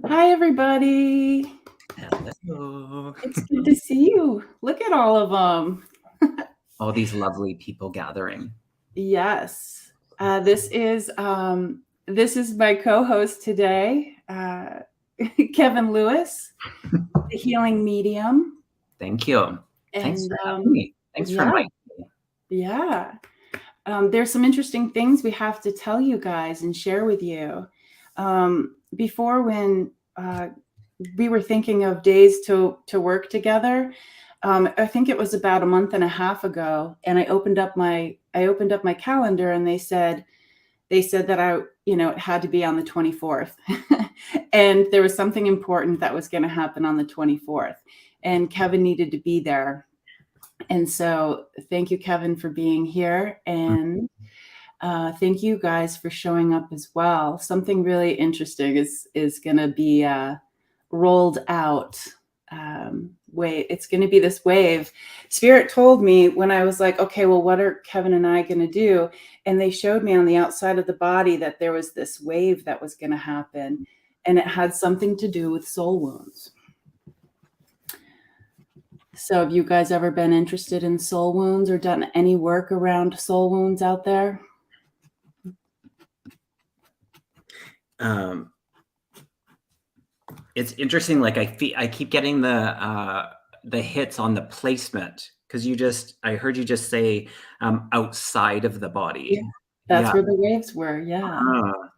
Hi, everybody. Hello. It's good to see you. Look at all of them. All these lovely people gathering. Yes. This is my co-host today, Kevin Lewis, the healing medium. Thank you. Thanks And for having me. Thanks for yeah, inviting me. yeah. There's some interesting things we have to tell you guys and share with you. Before, when we were thinking of days to work together, I think it was about a month and a half ago, and I opened up my calendar, and they said that it had to be on the 24th, and there was something important that was going to happen on the 24th, and Kevin needed to be there. And so, thank you, Kevin, for being here, and thank you guys for showing up as well. Something really interesting is going to be rolled out. It's going to be this wave. Spirit told me when I was like, okay, well, what are Kevin and I going to do? And they showed me on the outside of the body that there was this wave that was going to happen, and it had something to do with soul wounds. So have you guys ever been interested in soul wounds or done any work around soul wounds out there? It's interesting. Like I keep getting the hits on the placement because I heard you just say outside of the body. Yeah, that's Yeah. where the waves were. Yeah.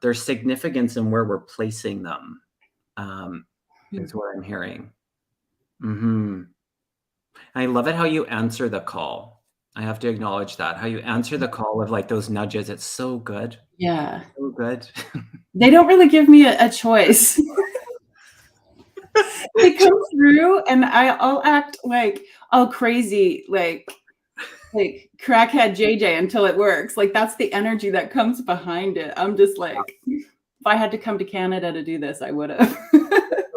There's significance in where we're placing them. Is what I'm hearing. I love it how you answer the call. I have to acknowledge that. How you answer the call of like those nudges. It's so good. Yeah. So good. They don't really give me a choice. They come through and I'll act like all crazy, like crackhead JJ until it works. Like that's the energy that comes behind it. I'm just like, if I had to come to Canada to do this, I would have.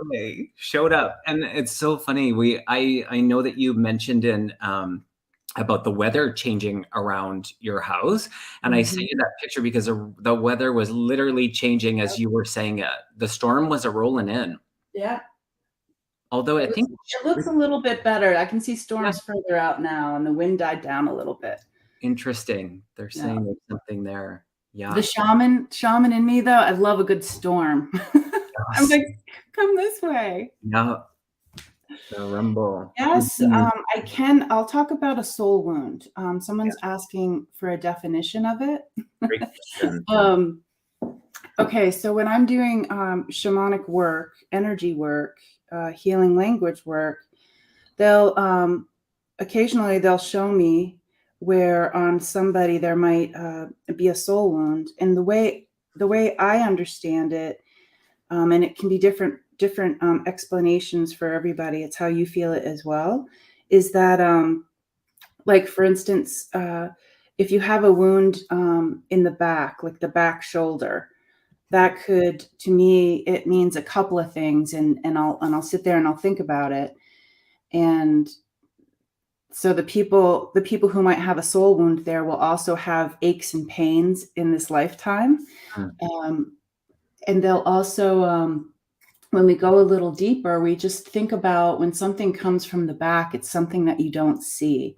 Okay. Showed up. And it's so funny. I know that you mentioned in about the weather changing around your house. And I sent you that picture because the weather was literally changing as you were saying it. The storm was rolling in. Yeah. Although I think It looks a little bit better. I can see storms further out now, and the wind died down a little bit. Interesting. They're saying there's something there. Yeah. The shaman in me, though, I love a good storm. I'm like, come this way. Yeah. The rumble. Yes, I'll talk about a soul wound. Someone's asking for a definition of it. Great question. Okay, so when I'm doing shamanic work, energy work, healing language work, occasionally they'll show me where on somebody there might be a soul wound, and the way I understand it, and it can be different explanations for everybody. It's how you feel it as well. Is that like, for instance, if you have a wound in the back, like the back shoulder, that could, to me, it means a couple of things, and I'll sit there and I'll think about it. And so the people who might have a soul wound there will also have aches and pains in this lifetime. And they'll also, when we go a little deeper, we just think about when something comes from the back, it's something that you don't see.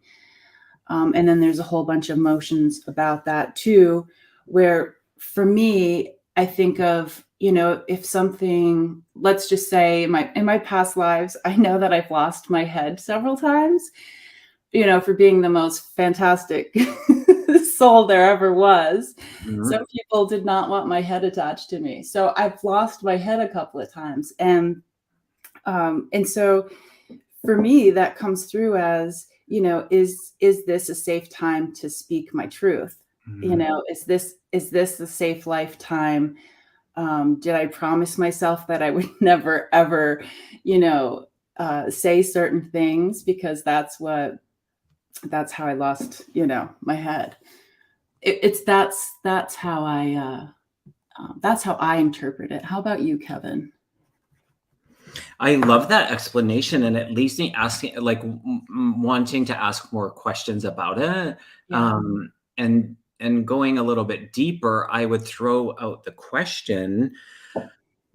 And then there's a whole bunch of emotions about that too, where for me, I think of, if something, let's just say in my past lives, I know that I've lost my head several times, for being the most fantastic soul there ever was. Some people did not want my head attached to me. So I've lost my head a couple of times. And so for me, that comes through as, is this a safe time to speak my truth? Is this a safe lifetime? Did I promise myself that I would never, ever, say certain things because that's how I lost, my head. That's how I interpret it. How about you, Kevin? I love that explanation, and it leaves me asking, like, wanting to ask more questions about it. Yeah. And going a little bit deeper, I would throw out the question: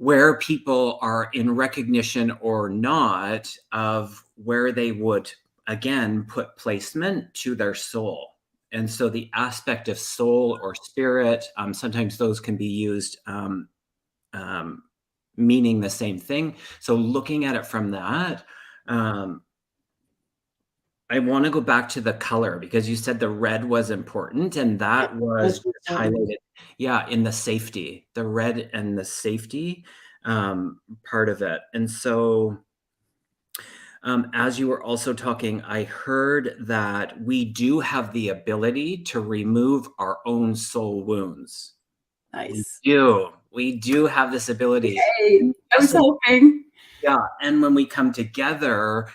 where people are in recognition or not of where they would, again, put placement to their soul. And so the aspect of soul or spirit, sometimes those can be used meaning the same thing. So looking at it from that, I want to go back to the color because you said the red was important and that was That's just important. highlighted. Yeah, in the safety, the red and the safety part of it. And so, as you were also talking, I heard that we do have the ability to remove our own soul wounds. We Nice. do. We do have this ability. Yay. I was hoping. Yeah, and when we come together,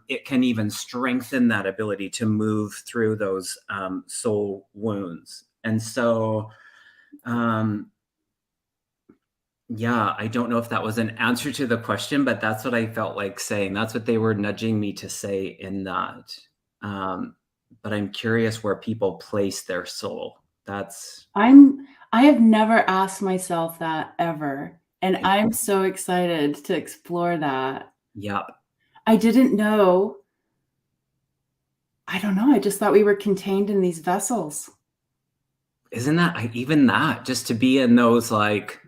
it can even strengthen that ability to move through those soul wounds. And so, yeah, I don't know if that was an answer to the question, but that's what I felt like saying. That's what they were nudging me to say in that. But I'm curious where people place their soul. That's I have never asked myself that ever, and I'm so excited to explore that. yeah. I didn't know. I don't know, I just thought we were contained in these vessels. Isn't that even that just to be in those like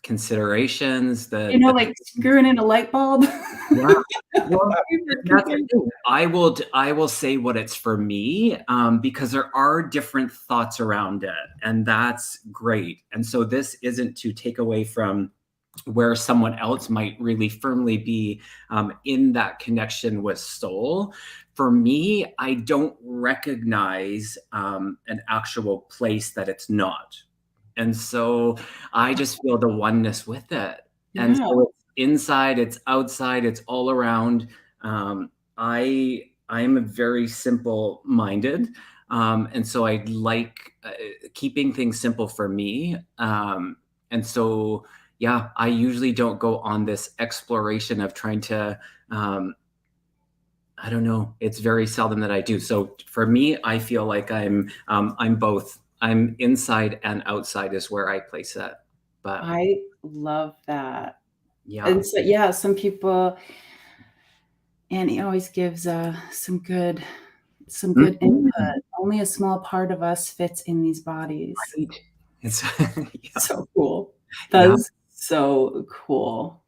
considerations, Like screwing in a light bulb. yeah. Well, We were that's the contained. thing. I will say what it's for me, because there are different thoughts around it, and that's great. And so this isn't to take away from where someone else might really firmly be in that connection with soul. For me, I don't recognize an actual place that it's not. And so I just feel the oneness with it. And Yeah. so it's inside, it's outside, it's all around. I'm very simple minded. And so I like keeping things simple for me. And so, yeah, I usually don't go on this exploration of trying to, I don't know. It's very seldom that I do. So for me, I feel like I'm both. I'm inside and outside is where I place it. But I love that. yeah. And so, yeah, some people, and he always gives some good Mhm. input. Only a small part of us fits in these bodies. Right. It's yeah. So cool. Yeah. That's so cool.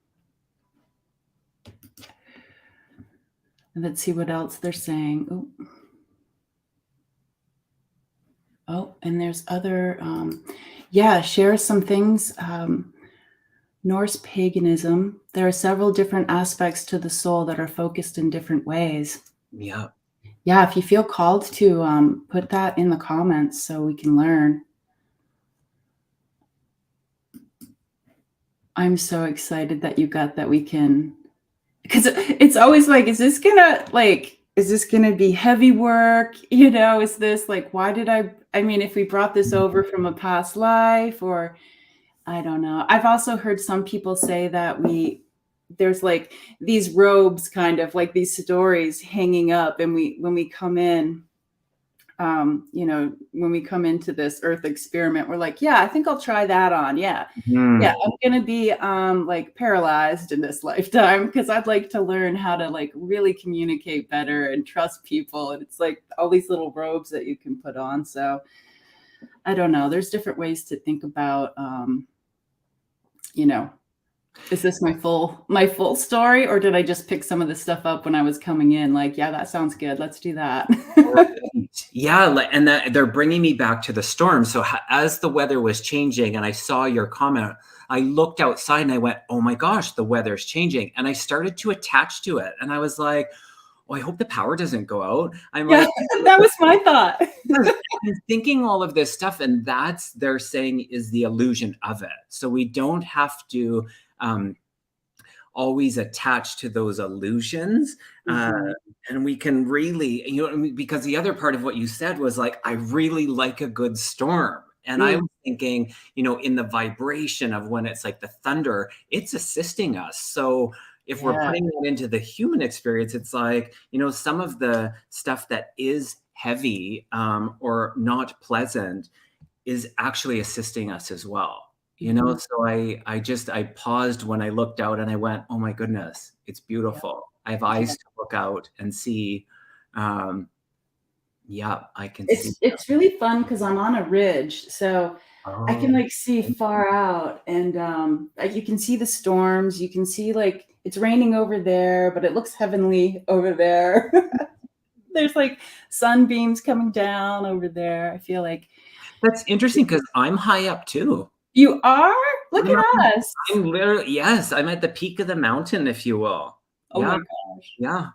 Let's see what else they're saying. Ooh. Oh, and there's other, share some things. Norse paganism. There are several different aspects to the soul that are focused in different ways. Yeah. Yeah, if you feel called to put that in the comments so we can learn. I'm so excited that you got that we can, because it's always like, is this gonna be heavy work? Is this like, why did I mean, if we brought this over from a past life, or I don't know. I've also heard some people say that there's like these robes, kind of like these stories hanging up, and when we come in, when we come into this earth experiment, we're like, yeah, I think I'll try that on. Yeah. Yeah, Mhm. I'm gonna be like paralyzed in this lifetime because I'd like to learn how to like really communicate better and trust people. And it's like all these little robes that you can put on. So I don't know. There's different ways to think about you know, is this my full story, or did I just pick some of the stuff up when I was coming in? Like, yeah, that sounds good. Let's do that. Right. Yeah, and that they're bringing me back to the storm. So as the weather was changing, and I saw your comment, I looked outside and I went, "Oh my gosh, the weather's changing!" And I started to attach to it, and I was like, "Oh, I hope the power doesn't go out." I'm Yeah, like, that was my thought. I'm thinking all of this stuff, and that's they're saying is the illusion of it. So we don't have to. Always attached to those illusions. Mhm. And we can really, because the other part of what you said was like, I really like a good storm. And I Mm, was thinking, in the vibration of when it's like the thunder, it's assisting us. So if we're yeah. putting that into the human experience, it's like, some of the stuff that is heavy or not pleasant is actually assisting us as well. You know, so I paused when I looked out and I went, "Oh my goodness, it's Yeah. beautiful." I have Yeah. eyes to look out and see. Um, yeah, I can see. It's really fun because I'm on a ridge, so I can, Oh, like, see far out and, like, you can see the storms, you can see, like, it's raining over there, but it looks heavenly over there. There's, like, sunbeams coming down over there. I feel like that's interesting because I'm high up too. you are? Look I'm at up us. I'm literally yes, I'm at the peak of the mountain, if you will. Oh Yeah, my gosh. yeah.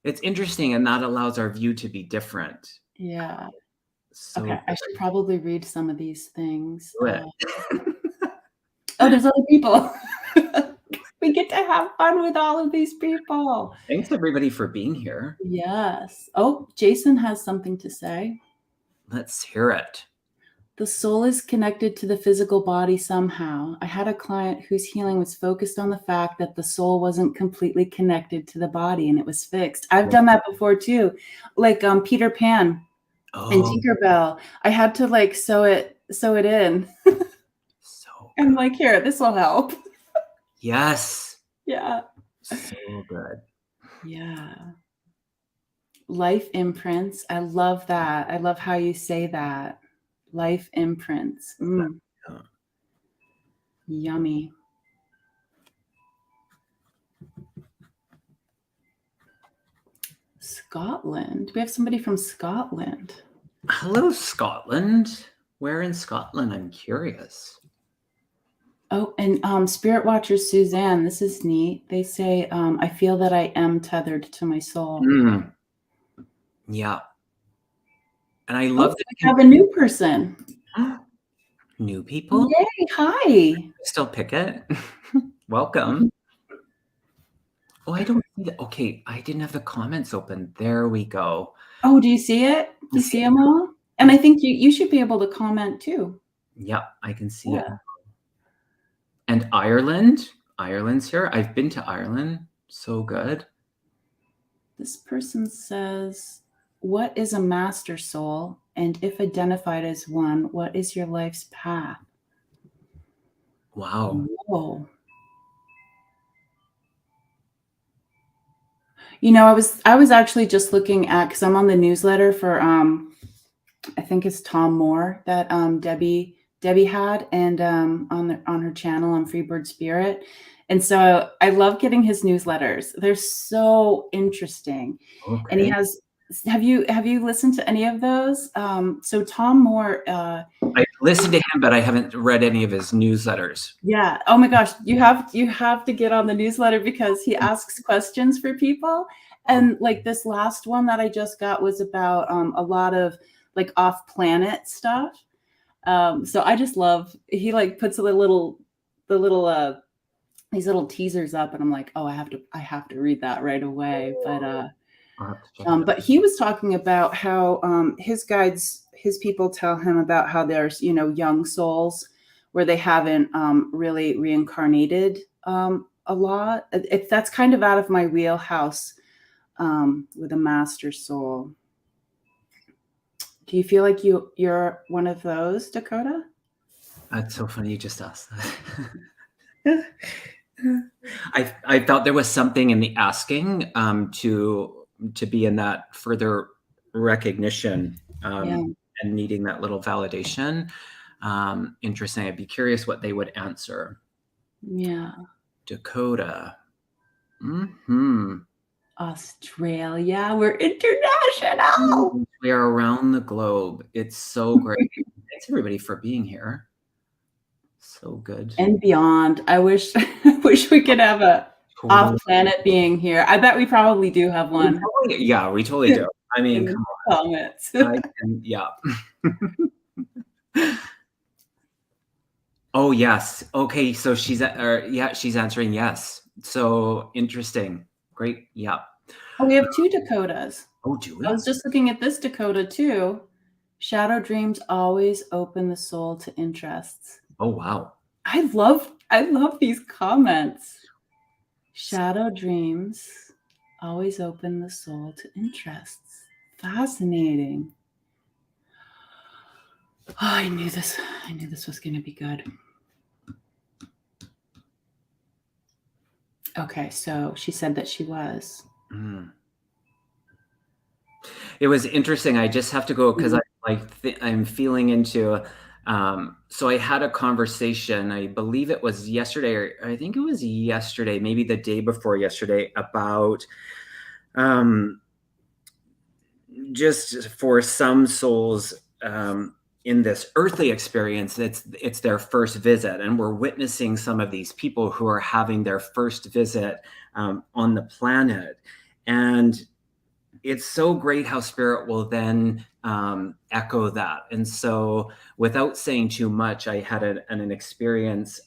It's interesting, and that allows our view to be different. Yeah. So Okay, I should probably read some of these things. do it. Oh, there's other people. We get to have fun with all of these people. Thanks everybody for being here. Yes. Oh, Jason has something to say. Let's hear it. The soul is connected to the physical body somehow. I had a client whose healing was focused on the fact that the soul wasn't completely connected to the body and it was fixed. I've done that before too. Like Peter Pan and Oh, Tinkerbell. I had to like sew it in. so I'm good. like, here, this will help. Yes. Yeah. So good. Yeah. Life imprints. I love that. I love how you say that. Life imprints. Yeah. Yummy. Scotland. We have somebody from Scotland. Hello, Scotland. Where in Scotland? I'm curious. Oh, and Spirit Watcher Suzanne, this is neat. They say, I feel that I am tethered to my soul. Mm, yeah. And I Oh, love that we have a new person. new people. Yay, hi. Still pick it. Welcome. Oh, I don't see that. Okay, I didn't have the comments open. There we go. Oh, do you see it? Do you see them all? And I think you should be able to comment too. Yep, I can see it. Yeah. And Ireland. Ireland's here. I've been to Ireland. So good. This person says, what is a master soul? And if identified as one, what is your life's path? Wow. Whoa. You know, I was actually just looking at because I'm on the newsletter for I think it's Tom Moore that Debbie had and on her channel on Freebird Spirit. And so I love getting his newsletters. They're so interesting. And he Okay. has have you listened to any of those? So Tom Moore I listened to him, but I haven't read any of his newsletters. yeah. Oh my gosh, you have to get on the newsletter because he asks questions for people. And like this last one that I just got was about a lot of like off-planet stuff. So I just love he like puts the little these little teasers up and I'm like, oh, I have to read that right away. I'll have to check it out. But he was talking about how his guides, his people tell him about how there's, young souls where they haven't really reincarnated a lot. That's kind of out of my wheelhouse with a master soul. Do you feel like you're one of those, Dakota? That's so funny you just asked that. I felt there was something in the asking to be in that further recognition Yeah. and needing that little validation. Interesting. I'd be curious what they would answer. Yeah. Dakota. Hmm. Australia. We're international. We are around the globe. It's so great. Thanks everybody for being here. So good. And beyond. I wish we could have a Totally. off-planet being here. I bet we probably do have one Yeah, we totally do. I mean, in the come comments. on. Yeah. Oh, yes. Okay, so she's answering yes. So interesting. Great. Yeah. Oh, we have 2 Dakotas. Oh, do we? I was just looking at this Dakota too. Shadow dreams always open the soul to interests. Oh, wow. I love these comments. Shadow dreams always open the soul to interests. Fascinating. Oh, I knew this was going to be good. Okay, so she said that she was. Mm. It was interesting. I just have to go because Mhm. I'm feeling into. So I had a conversation. I believe it was yesterday, or I think it was yesterday, maybe the day before yesterday, about um, just for some souls in this earthly experience, it's their first visit, and we're witnessing some of these people who are having their first visit on the planet, and it's so great how spirit will then echo that. And so, without saying too much, I had an experience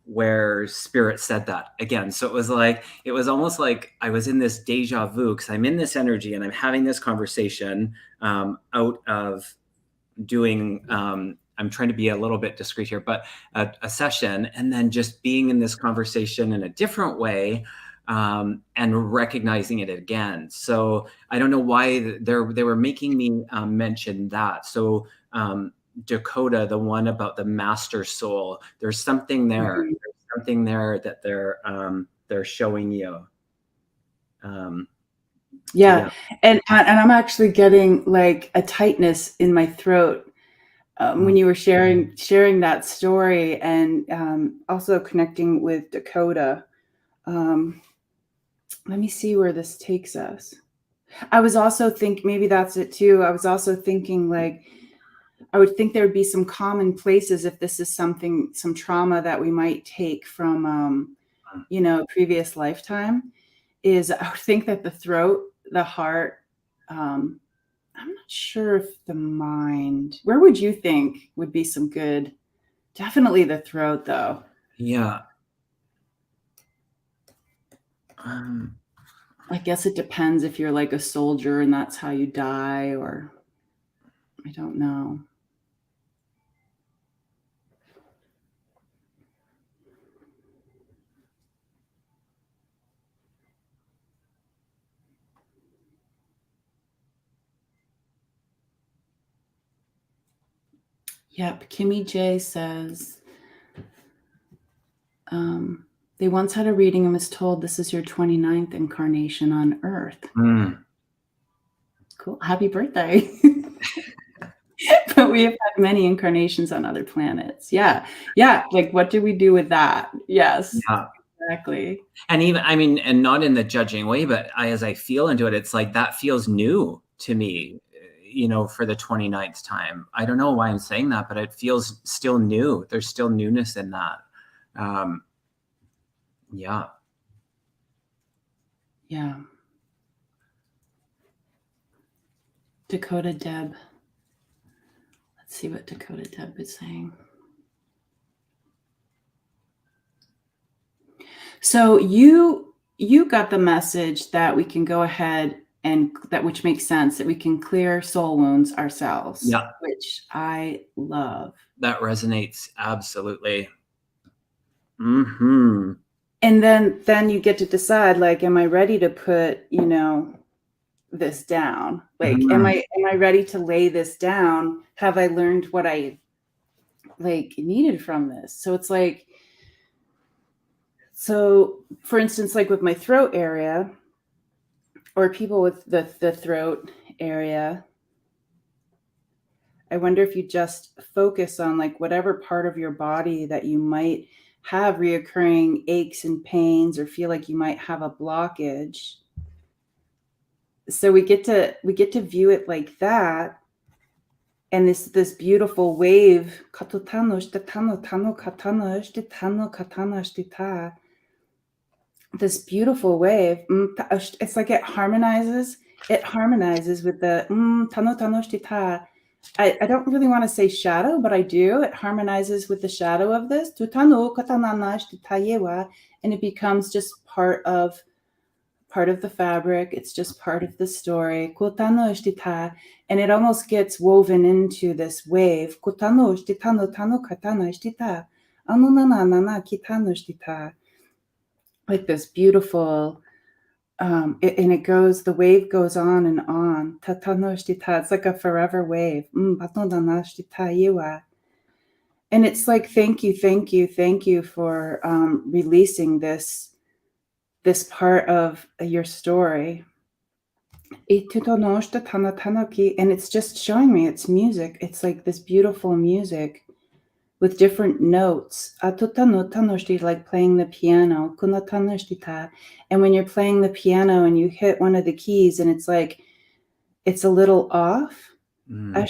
where spirit said that again. So it was almost like I was in this deja vu because I'm in this energy and I'm having this conversation out of doing I'm trying to be a little bit discreet here, but a session, and then just being in this conversation in a different way, and recognizing it again. So I don't know why they were making me mention that. So Dakota, the one about the master soul, there's something there. Mhm. There's something there that they're showing you. Um, so Yeah, yeah. and I'm actually getting like a tightness in my throat when Mm, you were sharing that story, and also connecting with Dakota. Um, Let me see where this takes us. I was also think maybe that's it too. I was also thinking like I would think there would be some common places if this is something, some trauma that we might take from previous lifetime. Is I would think that the throat, the heart, um, I'm not sure if the mind. Where would you think would be some good? Definitely the throat, though. yeah. Um, I guess it depends if you're like a soldier and that's how you die, or I don't know. Yep, Kimmy J says um, they once had a reading and was told this is your 29th incarnation on Earth. mm. Cool. Happy birthday. But we have had many incarnations on other planets. Yeah. Yeah. Like, what do we do with that? Yes, Yeah. exactly. And even, I mean, and not in the judging way, but as I feel into it, it's like that feels new to me, for the 29th time. I don't know why I'm saying that, but it feels still new. There's still newness in that. Um, yeah. Yeah. Dakota Deb. Let's see what Dakota Deb is saying. So you got the message that we can go ahead and that, which makes sense, that we can clear soul wounds ourselves, Yeah. which I love. That resonates absolutely. Hmm. And then you get to decide, like, am I ready to put, this down? Like, Hmm. am I ready to lay this down? Have I learned what I like needed from this? So it's like, so for instance, like with my throat area, or people with the throat area, I wonder if you just focus on like whatever part of your body that you might have reoccurring aches and pains, or feel like you might have a blockage. So we get to view it like that, and this beautiful wave, this beautiful wave, it's like it harmonizes with the I don't really want to say shadow, but I do. It harmonizes with the shadow of this, and it becomes just part of the fabric. It's just part of the story. And it almost gets woven into this wave. Like this beautiful, and the wave goes on and on. It's like a forever wave. And it's like, thank you, thank you, thank you for releasing this this part of your story. And it's just showing me it's music. It's like this beautiful music with different notes. Like playing the piano. And when you're playing the piano and you hit one of the keys and it's like, it's a little off. I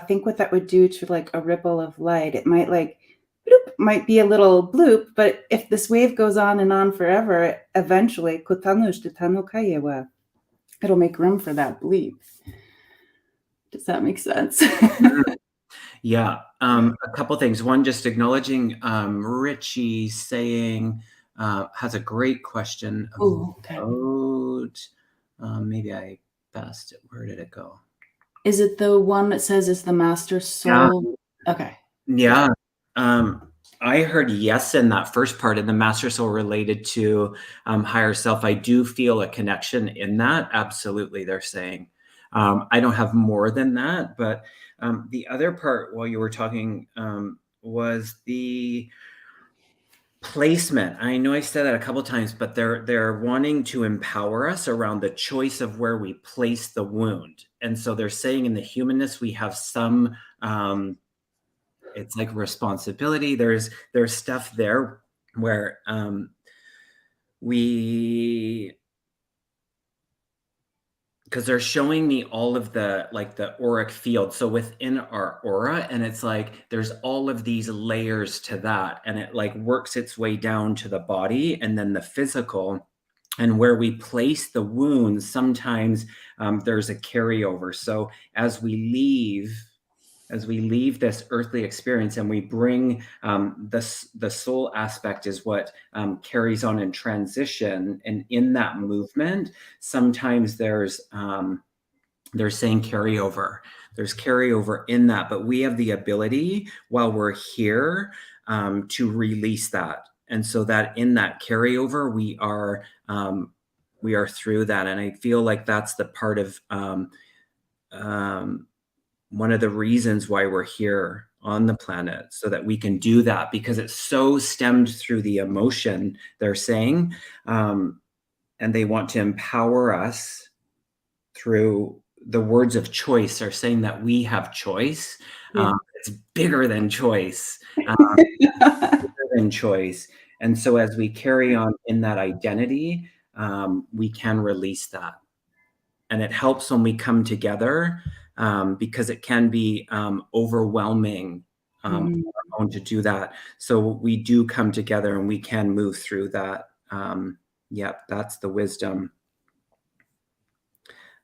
think what that would do to like a ripple of light, it might like, bloop, might be a little bloop, but if this wave goes on and on forever, eventually, it'll make room for that bleep. Does that make sense? Yeah. A couple things. One, just acknowledging Richie saying, has a great question Oh, okay. about, maybe I passed it. Where did it go? Is it the one that says, is the master soul? Yeah. Okay. Yeah. I heard yes in that first part, in the master soul related to higher self. I do feel a connection in that. Absolutely, they're saying. I don't have more than that, but the other part while you were talking was the placement. I know I said that a couple times, but they're wanting to empower us around the choice of where we place the wound. And so they're saying in the humanness we have some it's like responsibility. There's stuff there where we, because they're showing me all of the like the auric field, so within our aura, and it's like there's all of these layers to that, and it like works its way down to the body and then the physical. And where we place the wounds, sometimes there's a carryover. So as we leave this earthly experience and we bring the soul aspect is what carries on in transition, and in that movement sometimes they're saying carryover, there's carryover in that, but we have the ability while we're here to release that. And so that in that carryover we are through that. And I feel like that's the part of one of the reasons why we're here on the planet, so that we can do that, because it's so stemmed through the emotion, they're saying, and they want to empower us through the words of choice. Are saying that we have choice. Yeah. It's bigger than choice. Bigger than choice. And so as we carry on in that identity, we can release that. And it helps when we come together, because it can be overwhelming on our own to do that. So we do come together and we can move through that. Yep, that's the wisdom.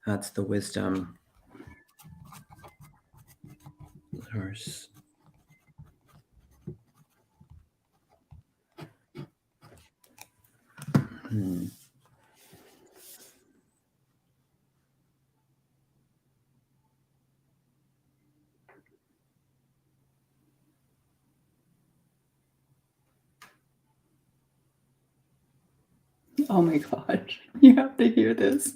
That's the wisdom. There's... Oh my gosh, you have to hear this.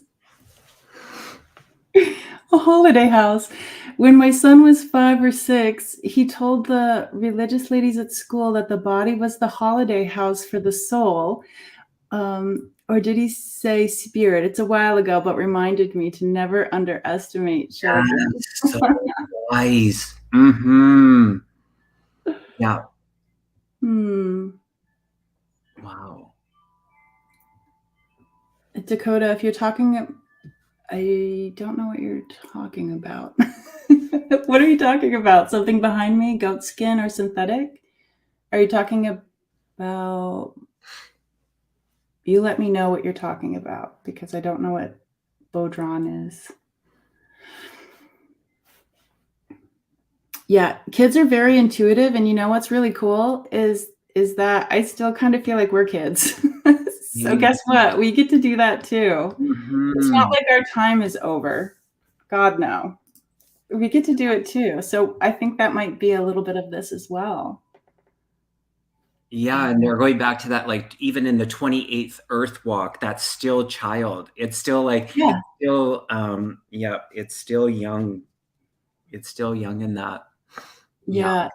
A holiday house. When my son was 5 or 6, he told the religious ladies at school that the body was the holiday house for the soul. Or did he say spirit? It's a while ago, but reminded me to never underestimate children. So wise. Mm-hmm. Yeah. Wow. Dakota, if you're talking, I don't know what you're talking about. What are you talking about? Something behind me? Goat skin or synthetic? Are you talking about... You let me know what you're talking about, because I don't know what Bodron is. Yeah, kids are very intuitive, and you know what's really cool is that I still kind of feel like we're kids. So guess what? We get to do that too. It's not like our time is over. God, no. We get to do it too. So I think that might be a little bit of this as well. Yeah, and they're going back to that, like even in the 28th Earth Walk, that's still child. It's still like, Yeah. it's still, it's still young. It's still young in that. Yeah.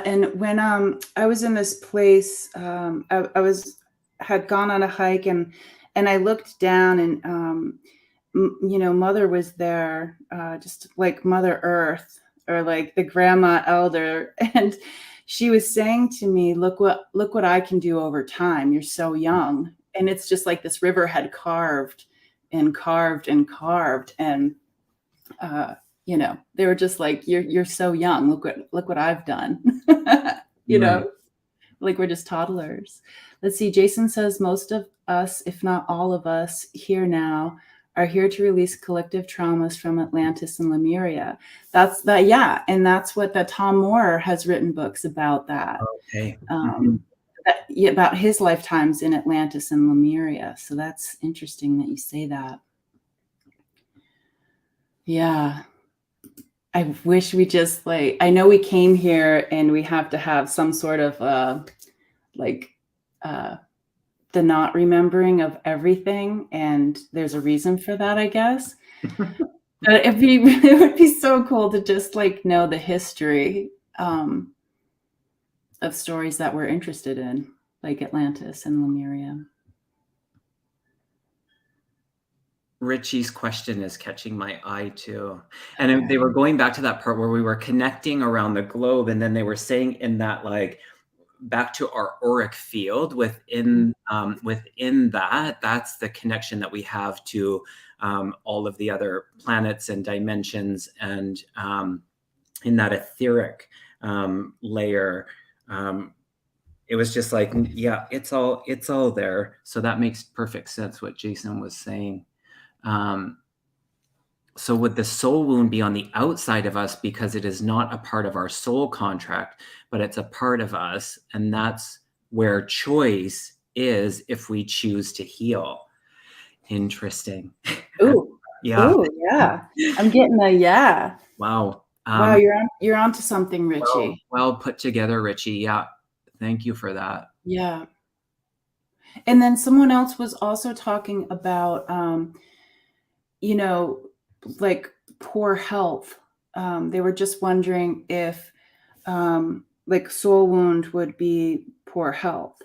And when I was in this place, I was had gone on a hike, and I looked down, and Mother was there, just like Mother Earth, or like the grandma elder, and she was saying to me, look what I can do over time. You're so young. And it's just like this river had carved and carved and carved, and they were just like, you're so young. Look what I've done. Right. Like we're just toddlers. Let's see. Jason says most of us, if not all of us here now, are here to release collective traumas from Atlantis and Lemuria. That's that. Yeah. And that's what that Tom Moore has written books about that. Okay. Mm-hmm. About his lifetimes in Atlantis and Lemuria. So that's interesting that you say that. Yeah. I wish we just I know we came here and we have to have some sort of the not remembering of everything. And there's a reason for that, I guess. But it would be so cool to just know the history of stories that we're interested in, like Atlantis and Lemuria. Richie's question is catching my eye too. And they were going back to that part where we were connecting around the globe, and then they were saying in that back to our auric field within that's the connection that we have to all of the other planets and dimensions, and in that etheric layer. It was just like, yeah, it's all there. So that makes perfect sense what Jason was saying. So would the soul wound be on the outside of us because it is not a part of our soul contract, but it's a part of us, and that's where choice is if we choose to heal. Interesting. Ooh. Yeah. Ooh, yeah. I'm getting a yeah. Wow. Wow, you're onto something, Richie. Well put together, Richie. Yeah. Thank you for that. Yeah. And then someone else was also talking about like poor health. They were just wondering if like soul wound would be poor health.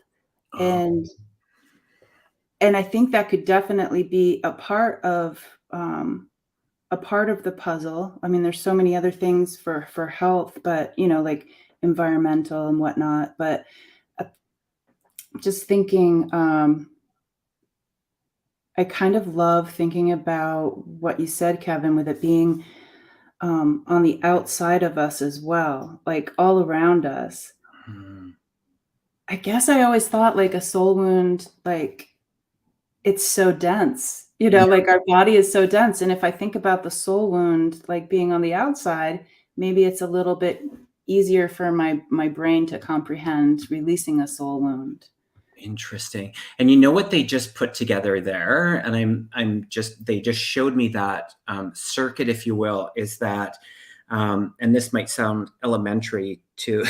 And I think that could definitely be a part of the puzzle. I mean, there's so many other things for health, but like environmental and whatnot. But just thinking, I kind of love thinking about what you said, Kevin, with it being on the outside of us as well, like all around us. I guess I always thought like a soul wound, like it's so dense, like our body is so dense. And if I think about the soul wound, like being on the outside, maybe it's a little bit easier for my brain to comprehend releasing a soul wound. Interesting. And you know what they just put together there, and they just showed me that circuit, if you will, is that, and this might sound elementary to,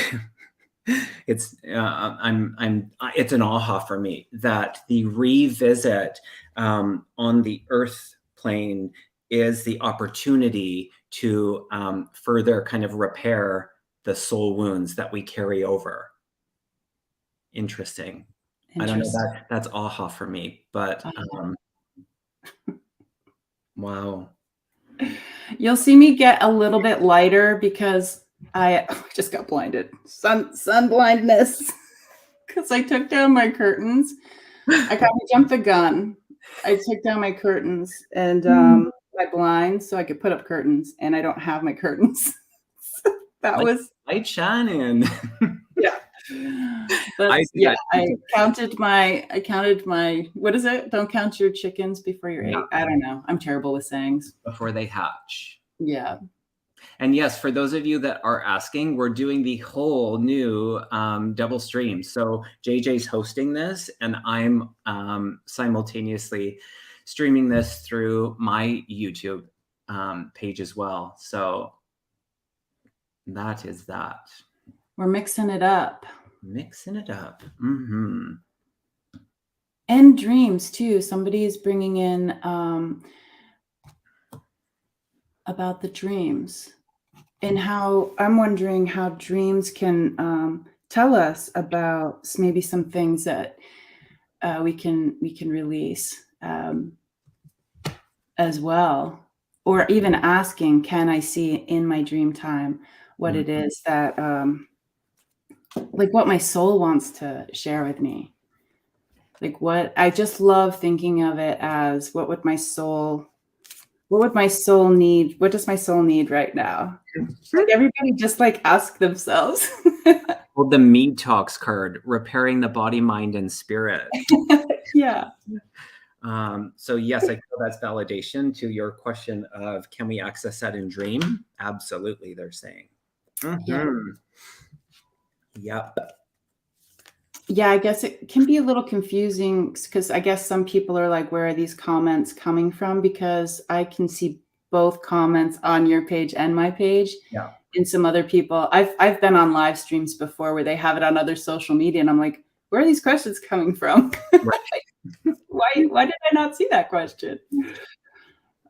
it's an aha for me that the revisit on the earth plane is the opportunity to further kind of repair the soul wounds that we carry over. Interesting. I don't know, that's aha for me, but wow. You'll see me get a little bit lighter because I just got blinded. Sun blindness. Because I took down my curtains. I kind of jumped the gun. I took down my curtains and my blinds so I could put up curtains, and I don't have my curtains. That was light shining. Yeah. But I counted my, what is it? Don't count your chickens before you're 8. I don't know. I'm terrible with sayings. Before they hatch. Yeah. And yes, for those of you that are asking, we're doing the whole new double stream. So JJ's hosting this, and I'm simultaneously streaming this through my YouTube page as well. So that is that. We're mixing it up. Mixing it up. Mm-hmm. And dreams too. Somebody is bringing in about the dreams, and how I'm wondering how dreams can tell us about maybe some things that we can release as well, or even asking, can I see in my dream time what Mm. it is that like what my soul wants to share with me. Like what I just love thinking of it as what would my soul need? What does my soul need right now? Like everybody just like ask themselves. Well, the Me Talks card, repairing the body, mind, and spirit. Yeah. So yes, I feel that's validation to your question of can we access that in dream? Absolutely, they're saying. Yeah. Yep. Yeah, I guess it can be a little confusing because I guess some people are like, where are these comments coming from? Because I can see both comments on your page and my page. Yeah. And some other people. I've been on live streams before where they have it on other social media, and I'm like, where are these questions coming from? Right. Why did I not see that question?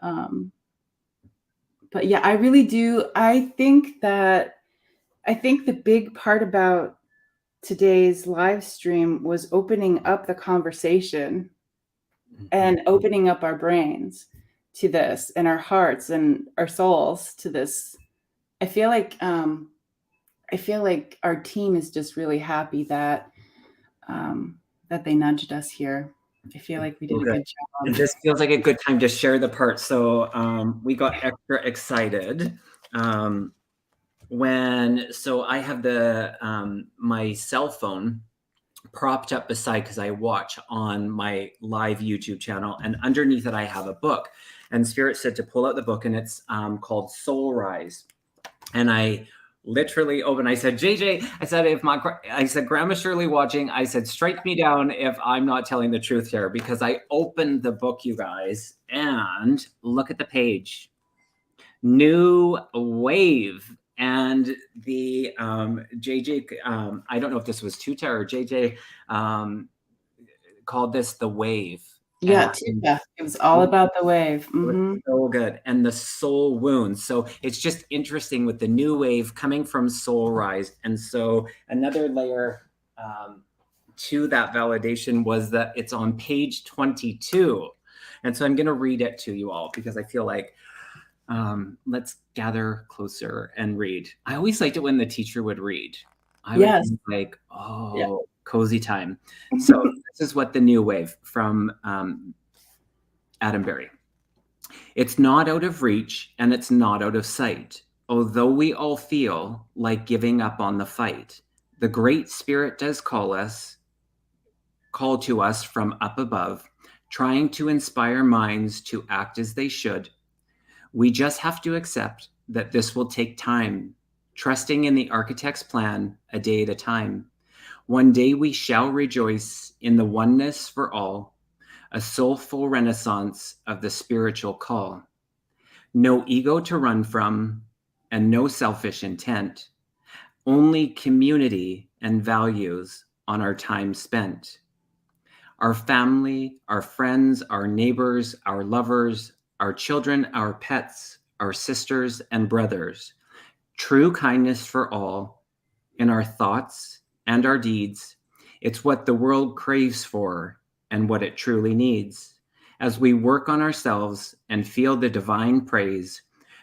But yeah, I really do. I think the big part about today's live stream was opening up the conversation and opening up our brains to this and our hearts and our souls to this. I feel like our team is just really happy that that they nudged us here. I feel like we did a Okay. good And job. this feels like a good time to share the part. So we got extra excited so I have my cell phone propped up beside because I watch on my live YouTube channel, and underneath it I have a book. And Spirit said to pull out the book, and it's called Soul Rise. And I literally opened. I said, JJ, I said, Grandma Shirley watching. I said, strike me down if I'm not telling the truth here, because I opened the book, you guys, and look at the page. New Wave. And the JJ, I don't know if this was Tuta or JJ, called this the wave. Yeah, Tuta. It was all about the wave. Mm-hmm. So good. And the soul wound. So it's just interesting with the new wave coming from Soul Rise. And so another layer to that validation was that it's on page 22. And so I'm going to read it to you all because I feel like let's gather closer and read. I always liked it when the teacher would read. I would Yes. think like, Yeah. cozy time. So this is what the new wave from Adam Berry. It's not out of reach and it's not out of sight. Although we all feel like giving up on the fight, the Great Spirit does call to us from up above, trying to inspire minds to act as they should. We just have to accept that this will take time, trusting in the architect's plan a day at a time. One day we shall rejoice in the oneness for all, a soulful renaissance of the spiritual call. No ego to run from and no selfish intent, only community and values on our time spent. Our family, our friends, our neighbors, our lovers, our children, our pets, our sisters and brothers, true kindness for all in our thoughts and our deeds. It's what the world craves for and what it truly needs. As we work on ourselves and feel the divine praise,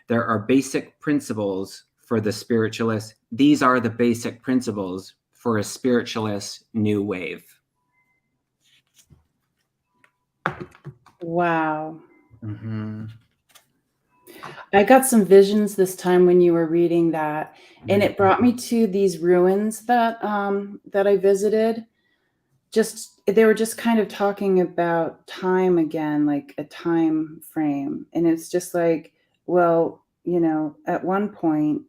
there are basic principles for the spiritualist. These are the basic principles for a spiritualist new wave. Wow. Mm-hmm. I got some visions this time when you were reading that, and it brought me to these ruins that I visited. They were just kind of talking about time again, like a time frame, and it's just like, well, at one point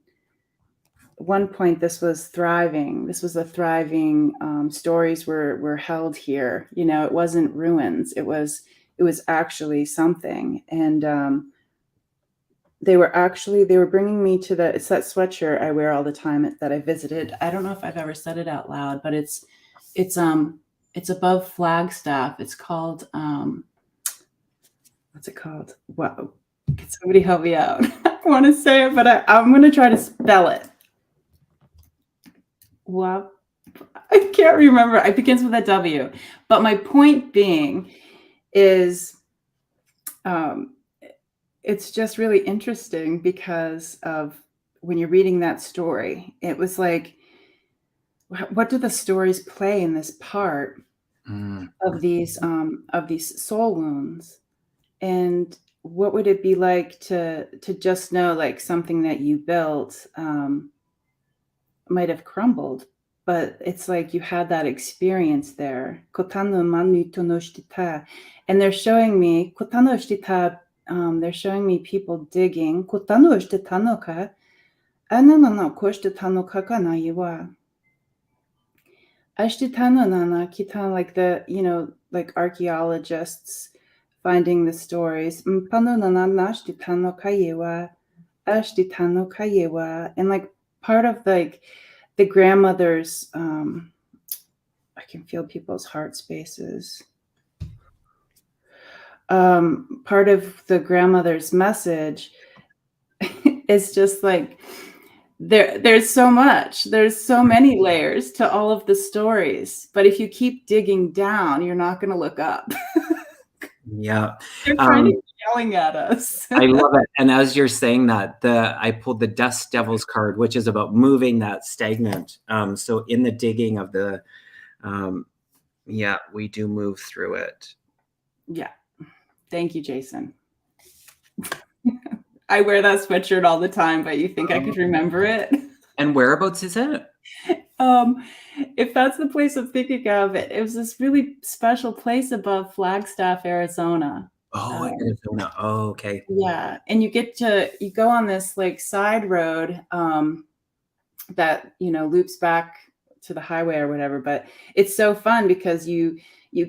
this was thriving. This was a thriving. Stories were held here. It wasn't ruins. It was actually something, and they were bringing me to it's that sweatshirt I wear all the time that I visited. I don't know if I've ever said it out loud, but it's above Flagstaff. It's called what's it called? Wow. Can somebody help me out? I want to say it, but I'm going to try to spell it. Wow. I can't remember. It begins with a W. But my point being is, um, it's just really interesting because of when you're reading that story, it was like, what do the stories play in this part Mm. of these soul wounds? And what would it be like to just know like something that you built might have crumbled, but it's like you had that experience there. Kotano manu tono shitita. And they're showing me kotano shitita, they're showing me people digging. Kotano shitita no ka? Ano no koshitita no ka ka na iwa. Ashtita no nana kita, like the, like archaeologists finding the stories. Mpano no nana ashtita no ka iwa. Ashtita no ka iwa. And like part of like the grandmother's, I can feel people's heart spaces. Part of the grandmother's message is just like there's so much. There's so many layers to all of the stories. But if you keep digging down, you're not going to look up. Yeah. They're kind of yelling at us. I love it. And as you're saying that, I pulled the Dust Devil's card, which is about moving that stagnant. So in the digging of the, yeah, we do move through it. Yeah. Thank you, Jason. I wear that sweatshirt all the time, but you think I could remember it? And whereabouts is it? If that's the place I'm thinking of, it was this really special place above Flagstaff, Arizona. Oh, Arizona. Oh, okay. Yeah, and you go on this like side road that loops back to the highway or whatever. But it's so fun because you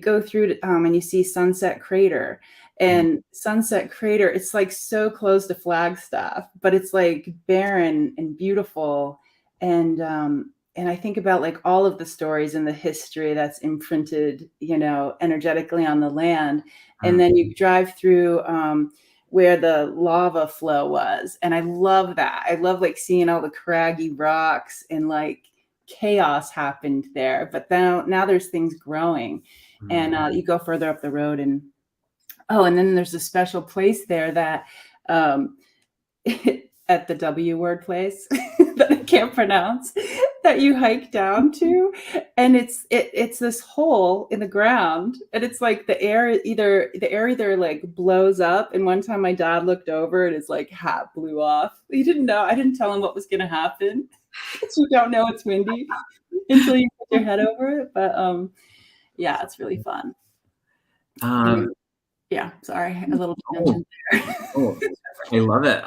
go through and you see Sunset Crater, and Sunset Crater, it's like so close to Flagstaff, but it's like barren and beautiful. And I think about like all of the stories and the history that's imprinted, energetically on the land. And then you drive through where the lava flow was. And I love that. I love like seeing all the craggy rocks and like chaos happened there. But then now there's things growing. And you go further up the road and then there's a special place there that at the W word place that I can't pronounce, that you hike down to, and it's this hole in the ground, and it's like the air either like blows up. And one time my dad looked over and his like hat blew off. He didn't know. I didn't tell him what was going to happen because you don't know it's windy until you put your head over it. But yeah, it's really fun. Yeah, sorry, a little tangent there. Oh, I love it.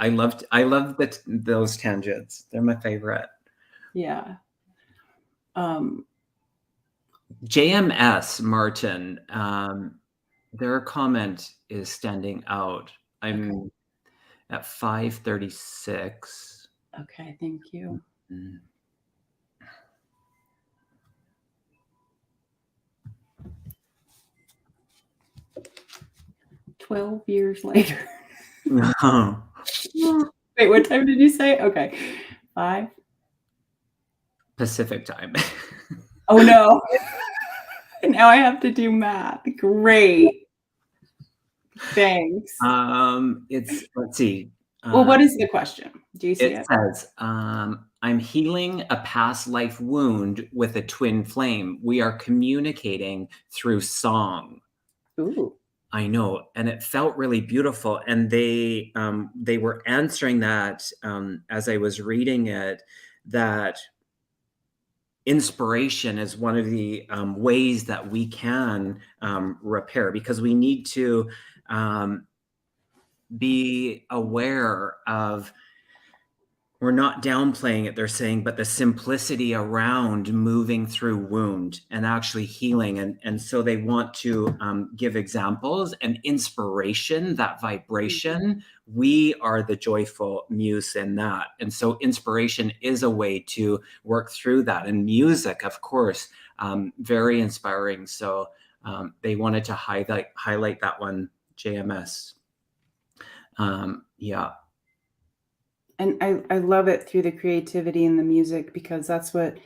I love those tangents. They're my favorite. Yeah. JMS Martin, their comment is standing out. I'm at 536. Okay, thank you. 12 years later. Wait, what time did you say? Okay. 5 Pacific time. Oh no. Now I have to do math. Great. Thanks. Let's see. Well, what is the question? Do you see it? It says, I'm healing a past life wound with a twin flame. We are communicating through song. Ooh. I know, and it felt really beautiful. And they were answering that as I was reading it, that inspiration is one of the ways that we can repair, because we need to be aware of, we're not downplaying it, they're saying, but the simplicity around moving through wound and actually healing. And so they want to give examples and inspiration, that vibration. We are the joyful muse in that. And so inspiration is a way to work through that. And music, of course, very inspiring. So they wanted to highlight that one, JMS. Yeah. And I love it through the creativity and the music, because that's what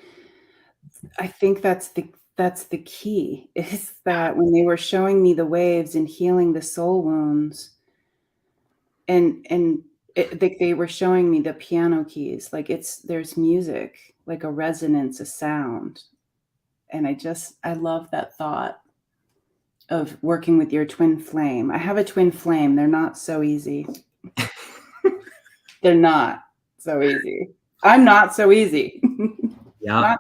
I think that's the key, is that when they were showing me the waves and healing the soul wounds, and they were showing me the piano keys, like there's music, like a resonance, a sound. And I love that thought of working with your twin flame. I have a twin flame. They're not so easy. They're not so easy. I'm not so easy. Yeah.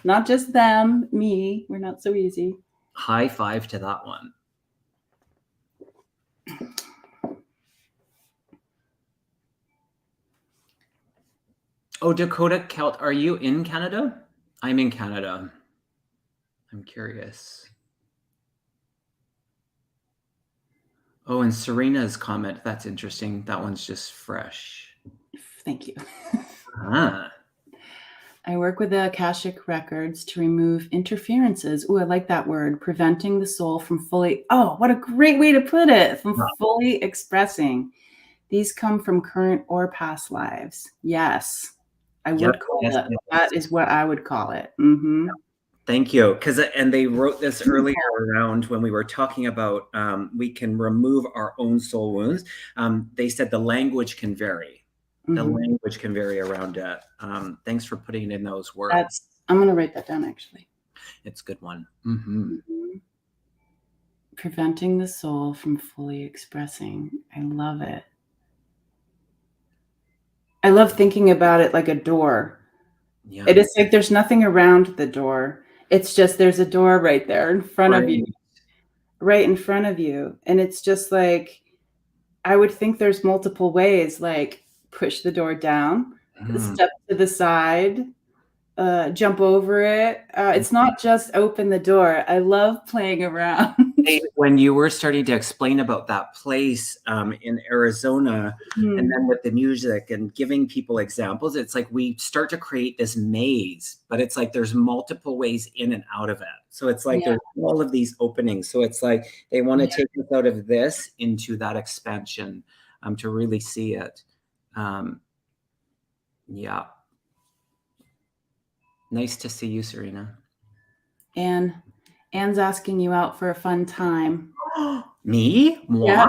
Not just them, me. We're not so easy. High five to that one. Oh, Dakota Kelt, are you in Canada? I'm in Canada. I'm curious. Oh, and Serena's comment, that's interesting. That one's just fresh. Thank you. Ah. I work with the Akashic records to remove interferences. Ooh, I like that word. Preventing the soul from fully, oh, what a great way to put it, from fully expressing. These come from current or past lives. Yes, I would call Yes, it. yes. That is what I would call it. Mm-hmm. Thank you. And they wrote this earlier around when we were talking about we can remove our own soul wounds. They said the language can vary. The language can vary around it. Thanks for putting in those words. I'm going to write that down, actually. It's a good one. Preventing the soul from fully expressing. I love it. I love thinking about it like a door. Yeah. It is like there's nothing around the door. It's just there's a door right there in front of you. Right in front of you. And it's just like, I would think there's multiple ways, like push the door down, step to the side, jump over it. It's not just open the door. I love playing around. When you were starting to explain about that place in Arizona, and then with the music and giving people examples, it's like we start to create this maze, but it's like there's multiple ways in and out of it. So it's like there's all of these openings. So it's like they want to take us out of this into that expansion to really see it. Yeah. Nice to see you, Serena. Anne's asking you out for a fun time. Me? Moi? Yeah.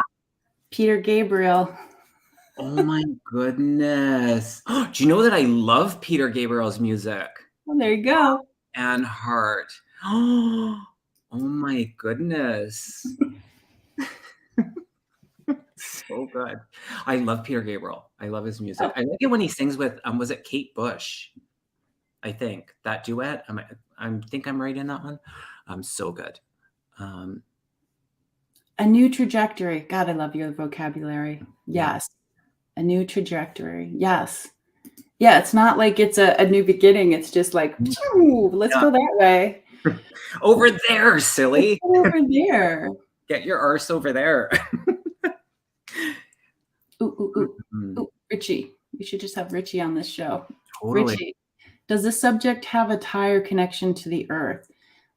Peter Gabriel. Oh my goodness. Do you know that I love Peter Gabriel's music? Well, there you go. And Heart. Oh my goodness. So good. I love Peter Gabriel. I love his music. I like it when he sings with was it Kate Bush? I think that duet. I think I'm right in that one. So good. A new trajectory. God, I love your vocabulary. Yes. A new trajectory. Yes. Yeah, it's not like it's a new beginning. It's just like, let's go that way. Over there, silly. Over there. Get your arse over there. Ooh, Richie. We should just have Richie on this show. Totally. Richie, does the subject have a higher connection to the earth?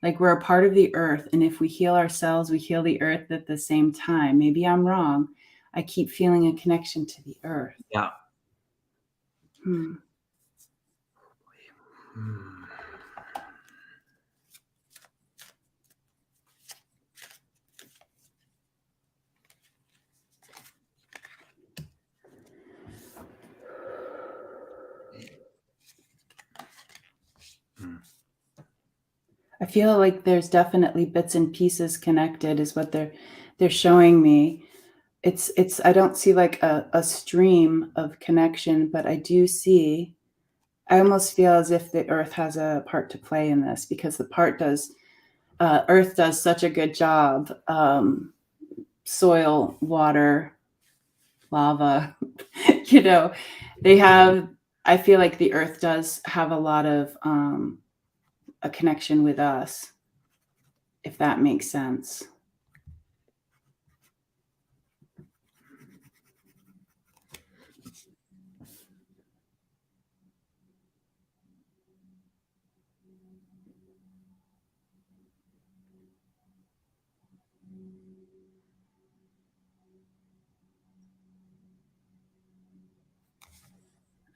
Like we're a part of the earth, and if we heal ourselves, we heal the earth at the same time. Maybe I'm wrong. I keep feeling a connection to the earth. Yeah. I feel like there's definitely bits and pieces connected is what they're showing me. It's I don't see like a stream of connection, but I do see, I almost feel as if the earth has a part to play in this, because earth does such a good job. Soil, water, lava, I feel like the earth does have a lot of a connection with us, if that makes sense.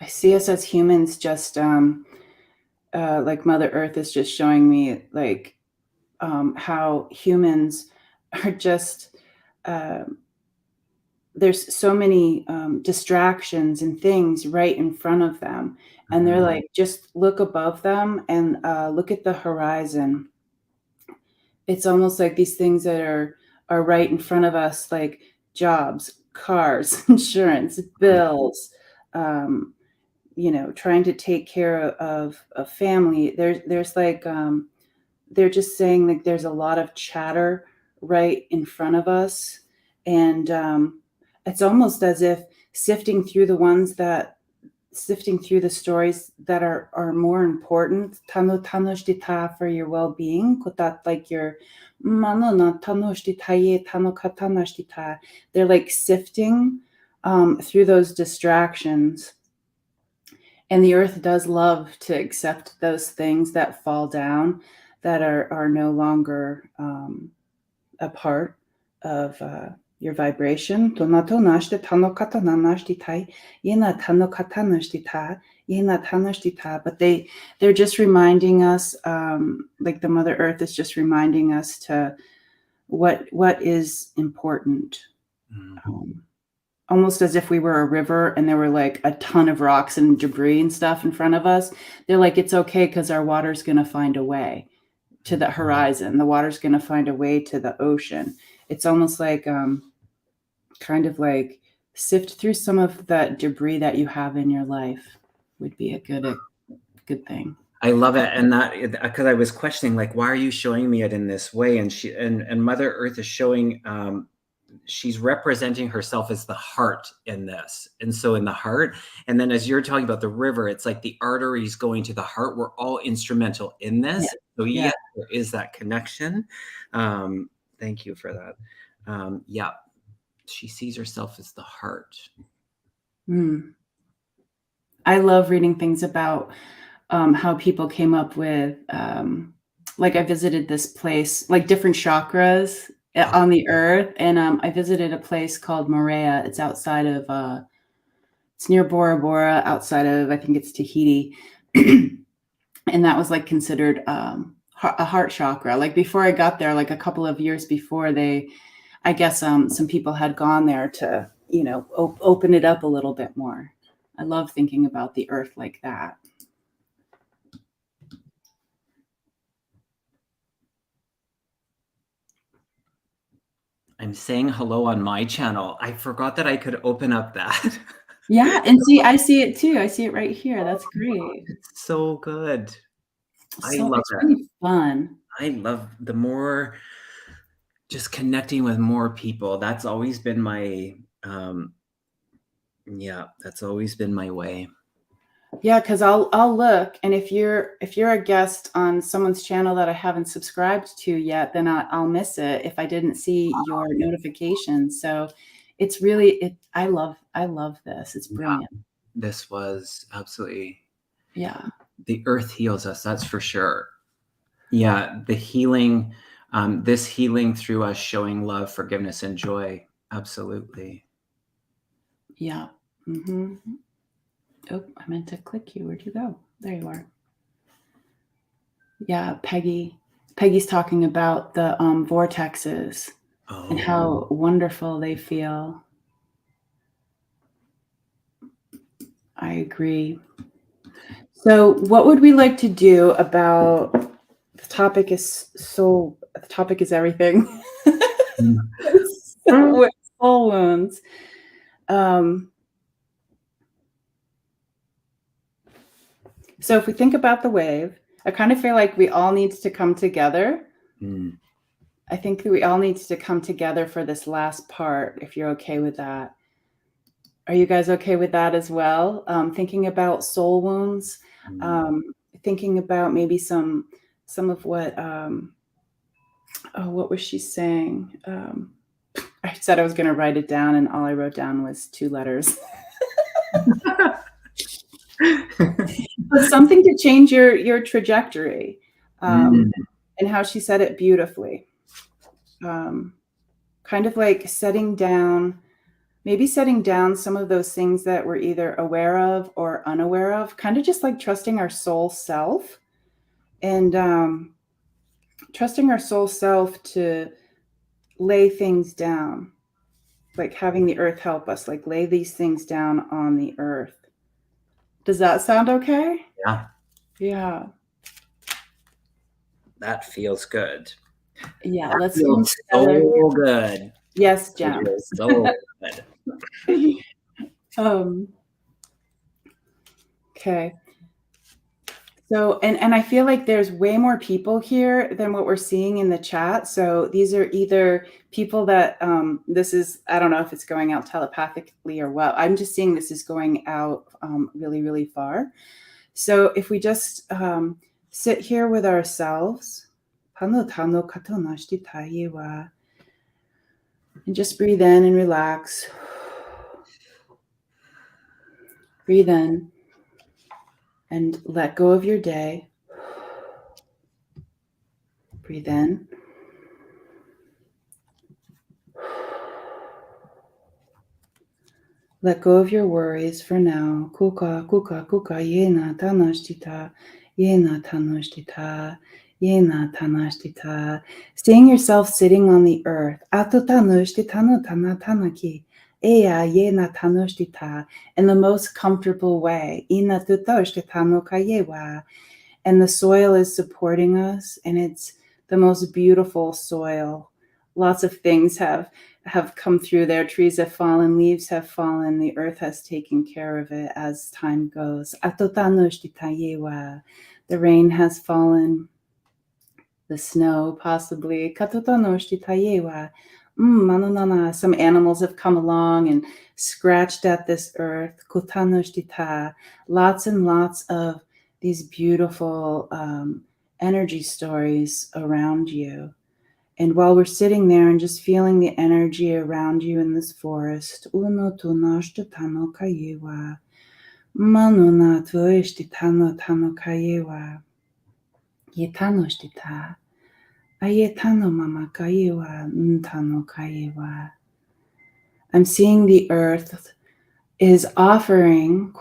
I see us as humans just like Mother Earth is just showing me like how humans are just there's so many distractions and things right in front of them, and they're Mhm. like, just look above them and look at the horizon. It's almost like these things that are right in front of us, like jobs, cars, insurance, bills, um, trying to take care of family. There's like they're just saying that there's a lot of chatter right in front of us, and it's almost as if sifting through the ones that sifting through the stories that are more important tano tanoshtita for your well-being that like your mano na tanoshtita ye tano katanashtita. They're like sifting through those distractions, and the earth does love to accept those things that fall down, that are no longer a part of your vibration. But they're just reminding us, like the Mother Earth is just reminding us to what is important. Um, Almost as if we were a river and there were like a ton of rocks and debris and stuff in front of us. They're like, it's okay because our water's going to find a way to the horizon. The water's going to find a way to the ocean. It's almost like kind of like sift through some of that debris that you have in your life would be a good thing. I love it, and that because I was questioning, like, why are you showing me it in this way? And Mother Earth is showing. She's representing herself as the heart in this, and so in the heart, and then as you're talking about the river, it's like the arteries going to the heart. We're all instrumental in Yeah. this, so Yeah. yes, there is that connection. Thank you for that. Yeah, she sees herself as the heart. Mm. I love reading things about how people came up with, like I visited this place, like different chakras on the earth. And I visited a place called Morea. It's outside of, it's near Bora Bora, outside of, I think it's Tahiti. And that was like considered a heart chakra. Like before I got there, like a couple of years before, I guess some people had gone there to, open it up a little bit more. I love thinking about the earth like that. I'm saying hello on my channel. I forgot that I could open up that. Yeah, and see, I see it too. I see it right here. That's great. It's so good. I So love it's that. really fun. I love the more just connecting with more people. That's always been my yeah, that's always been my way. Yeah, because I'll look, and if you're a guest on someone's channel that I haven't subscribed to yet, then I'll miss it if I didn't see your notifications. So it's really I love this. It's Yeah, brilliant. this was absolutely Yeah. the earth heals us, that's for sure. Yeah, the healing, this healing through us showing love, forgiveness, and joy. Absolutely. Yeah. Hmm. Oh, I meant to click you. Where'd you go? There you are. Yeah, Peggy's talking about the vortexes and Oh, how wonderful they feel. I agree. So, what would we like to do about the topic is everything. With soul wounds. Um, so if we think about the wave, I kind of feel like we all need to come together. mm. I think that we all need to come together for this last part, if you're okay with that. Are you guys okay with that as well? Thinking about soul wounds, Mm. um, thinking about maybe some of what what was she saying? I said I was going to write it down, and all I wrote down was 2 letters. But something to change your trajectory, Mm. and how she said it beautifully. Kind of like maybe setting down some of those things that we're either aware of or unaware of, kind of just like trusting our soul self, and trusting our soul self to lay things down, like having the earth help us, like lay these things down on the earth. Does that sound okay? Yeah. Yeah. That feels good. Yeah, That let's come feels together. so good. Yes, It Jem. feels so good. um, okay. So, and I feel like there's way more people here than what we're seeing in the chat. So these are either people that this is, I don't know if it's going out telepathically or what. I'm just seeing this is going out really, really far. So if we just sit here with ourselves, and just breathe in and relax. Breathe in and let go of your day. Breathe in. Let go of your worries for now. Kuka, kuka, kuka, yena tanashtita, yena tanashtita, yena tanashtita. Seeing yourself sitting on the earth. Ato tanashtita no tanatanaki. Eya yena tanashtita. In the most comfortable way. Ina tutoshtita no kayewa. And the soil is supporting us, and it's the most beautiful soil. Lots of things have come through there. Trees have fallen, leaves have fallen, the earth has taken care of it as time goes. The rain has fallen, the snow possibly. Some animals have come along and scratched at this earth. Lots and lots of these beautiful energy stories around you. And while we're sitting there and just feeling the energy around you in this forest, I'm seeing the earth is offering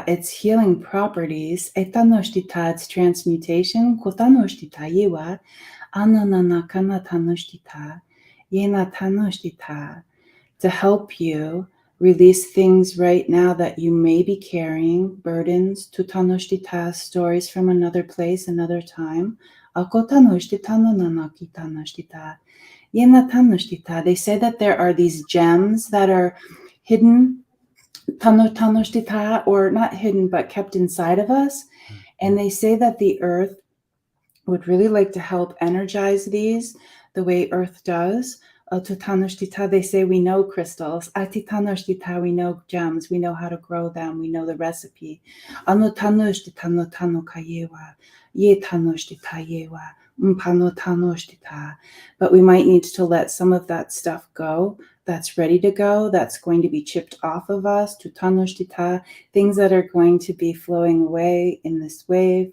its healing properties, its transmutation, to help you release things right now that you may be carrying, burdens, stories from another place, another time. They say that there are these gems that are hidden, or not hidden, but kept inside of us. And they say that the earth would really like to help energize these the way earth does. They say we know crystals. We know gems. We know how to grow them. We know the recipe. But we might need to let some of that stuff go that's ready to go, that's going to be chipped off of us, things that are going to be flowing away in this wave.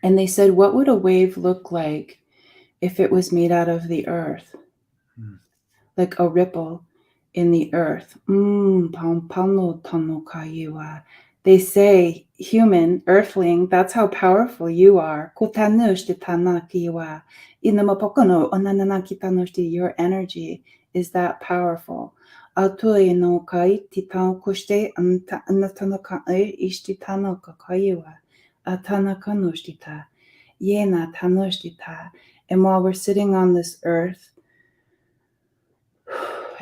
And they said, what would a wave look like if it was made out of the earth? Like a ripple in the earth. They say, human, earthling, that's how powerful you are. Your energy is that powerful. And while we're sitting on this earth,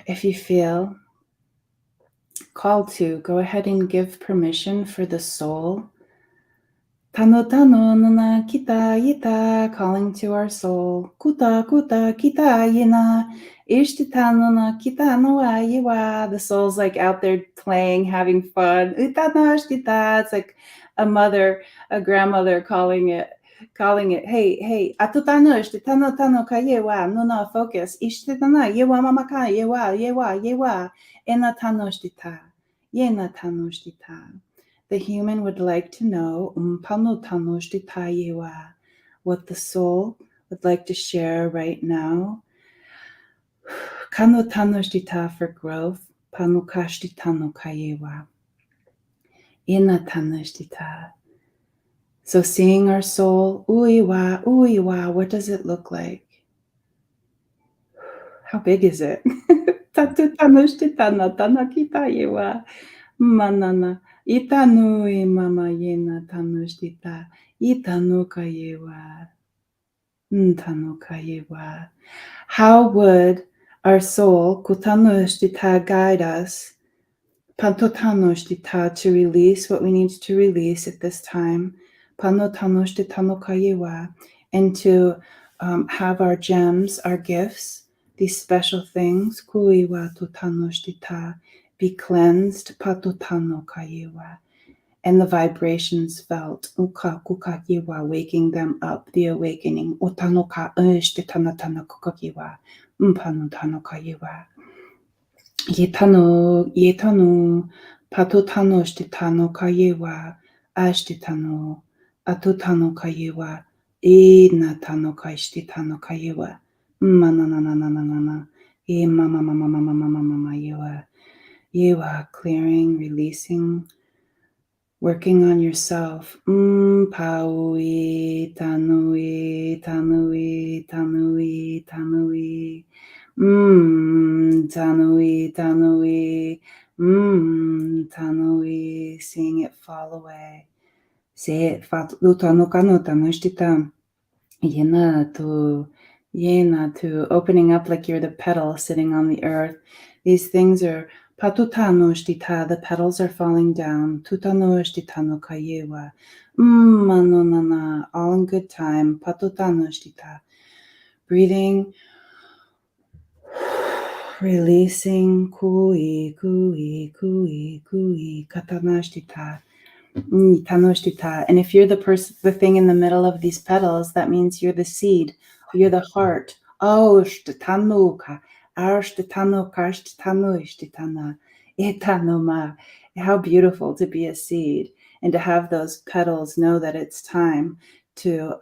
if you feel called to, go ahead and give permission for the soul. Tano tano nana kita yita, calling to our soul. Kuta kuta kita yina, ishtitano na kita noa yiwa. The soul's like out there playing, having fun. Utana ishtita. It's like a mother, a grandmother calling it, hey, atutano ishtitano tano ka yewa, nuna focus. Ishtitana yewa mamaka yewa. Ena tano ishtita, yena tano ishtita. The human would like to know what the soul would like to share right now. For growth, Panukashtita no kayewa. Inatanashtita. So seeing our soul, uiwa, what does it look like? How big is it? Tatutanushtita na tanakitayewa. Manana. Itanui mama yena tanushtita. Itanukayewa. Ntanukayewa. How would our soul, kutanushtita, guide us, pantotanushtita, to release what we need to release at this time, panotanushtita no kayewa, and to have our gems, our gifts, these special things, kuiwa totanushtita, be cleansed, patotano kayewa, and the vibrations felt, uka kukakiwa, waking them up, the awakening, otanoka tanatana kukakiwa, mpanutano kayewa. Yetano, patotano shtitano kayewa, ashtitano, atutano kayewa, natano kaishtitano kayewa, manananananana, mama mama mama mama mama yewa, yewa, clearing, releasing, working on yourself. Paui, tanui, tanui, tanui, tanui. Tanui, tanui. Tanui. Seeing it fall away. Say it. Lutanukano tanushtitam. Yenatu. Opening up like you're the petal sitting on the earth. These things are patutanushtita. The petals are falling down. Tutanushtita no kayewa. Manonana. All in good time. Patutanushtita. Breathing. Releasing. Kui, kui, kui, kui. Katanashtita. Tanoshtita. And if you're the thing in the middle of these petals, that means you're the seed, you're the heart. Tanuka, tanuka, etanoma. How beautiful to be a seed and to have those petals know that it's time to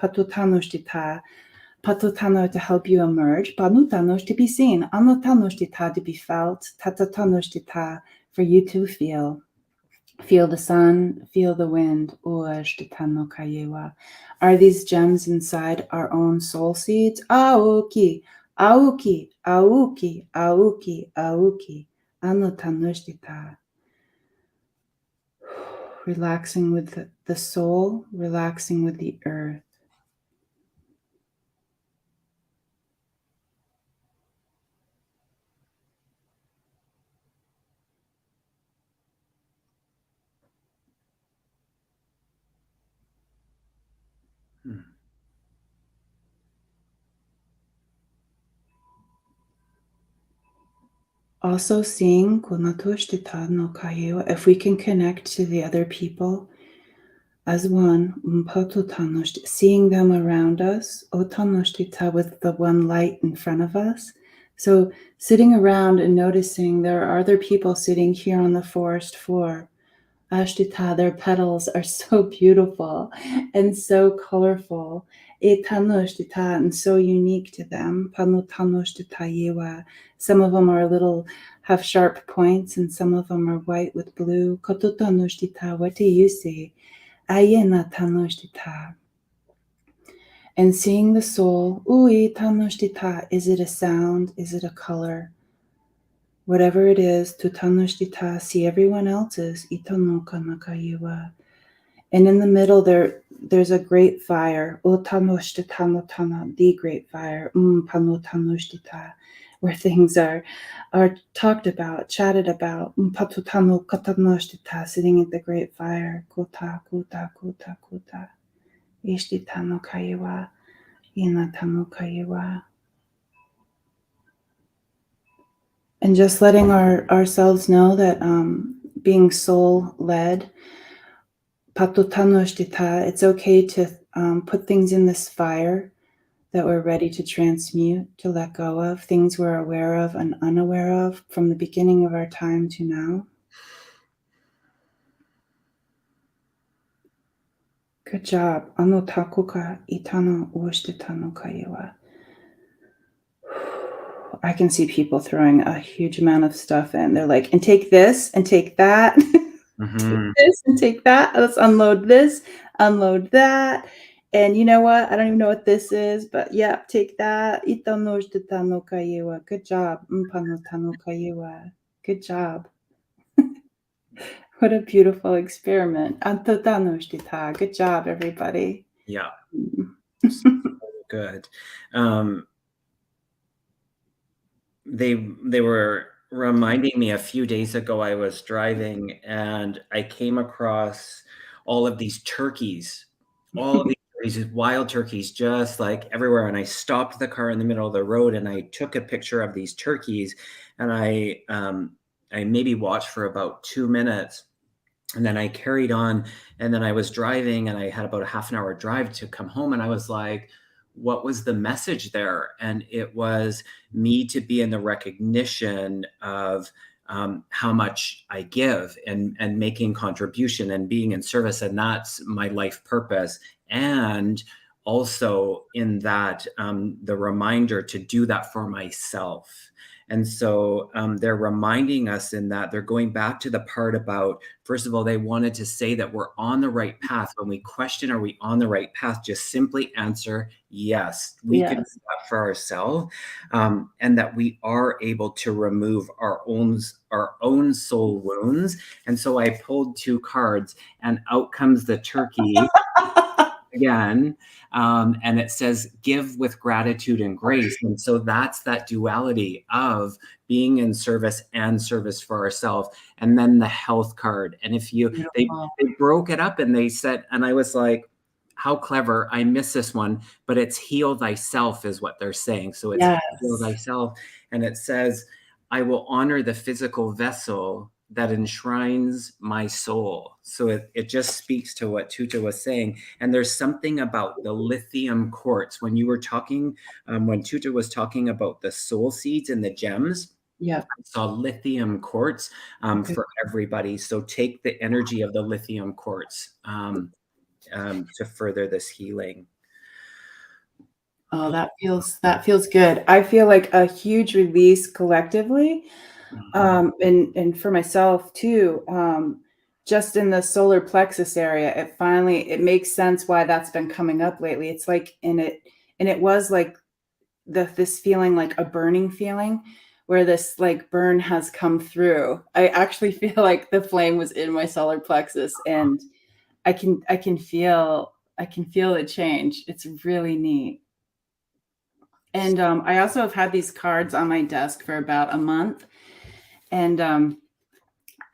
patutanushtita, patutano, to help you emerge, panutanush, to be seen, anotanushtita, to be felt, tatatanoshtita, for you to feel. Feel the sun, feel the wind. Are these gems inside our own soul seeds? Aoki, aoki, aoki, aoki, aoki. Anotanushtita. Relaxing with the soul, relaxing with the earth. Also seeing if we can connect to the other people as one, seeing them around us, with the one light in front of us. So sitting around and noticing there are other people sitting here on the forest floor. Ashtita, their petals are so beautiful and so colorful. And so unique to them. Some of them are have sharp points, and some of them are white with blue. What do you see? And seeing the soul. Is it a sound? Is it a color? Whatever it is, tutanushtita, see everyone else's, itanokanakayiwa. And in the middle there's a great fire, otanoshtita, the great fire, panotanushtita, where things are talked about, chatted about, patutano katanoshtita, sitting at the great fire, kota, kota, kota, kota, ishtitano kayiwa, inatano kayiwa. And just letting ourselves know that being soul-led, patutanushtita, it's okay to put things in this fire that we're ready to transmute, to let go of, things we're aware of and unaware of from the beginning of our time to now. Good job. Anotakuka itano uoshtitano kayewa. I can see people throwing a huge amount of stuff in. They're like, and take this and take that, take Mhm. this and take that. Let's unload this, unload that. And you know what? I don't even know what this is, but yeah, take that. Ito no shita no kaiwa. Good job. Mpa no ta no kaiwa. Good job. What a beautiful experiment. Anto ta no shita. Good job, everybody. Yeah. Mm. So good. Um, they were reminding me a few days ago, I was driving and I came across all of these turkeys, all of these wild turkeys just like everywhere. And I stopped the car in the middle of the road and I took a picture of these turkeys and I maybe watched for about 2 minutes. And then I carried on, and then I was driving, and I had about a half an hour drive to come home, and I was like, what was the message there? And it was me to be in the recognition of how much I give and making contribution and being in service, and that's my life purpose. And also in that the reminder to do that for myself. And so they're reminding us in that they're going back to the part about, first of all, they wanted to say that we're on the right path. When we question, are we on the right path? Just simply answer yes. We can do Yes. that for ourselves, and that we are able to remove our own soul wounds. And so I pulled two cards, and out comes the turkey again, and it says give with gratitude and grace. And so that's that duality of being in service and service for ourselves. And then the health card, and if you Beautiful. they broke it up and they said, and I was like, how clever, I missed this one, but it's heal thyself is what they're saying. So it's heal Yes. thyself, and it says I will honor the physical vessel that enshrines my soul. So it just speaks to what Tuta was saying. And there's something about the lithium quartz. When you were talking, when Tuta was talking about the soul seeds and the gems, Yep. I saw lithium quartz Okay. for everybody. So take the energy of the lithium quartz to further this healing. Oh, that feels good. I feel like a huge release collectively, Mhm. and for myself too. Just in the solar plexus area, it makes sense why that's been coming up lately. It's like and it was like this feeling like a burning feeling where this like burn has come through. I actually feel like the flame was in my solar plexus, and I can feel it change. It's really neat. And I also have had these cards on my desk for about a month. And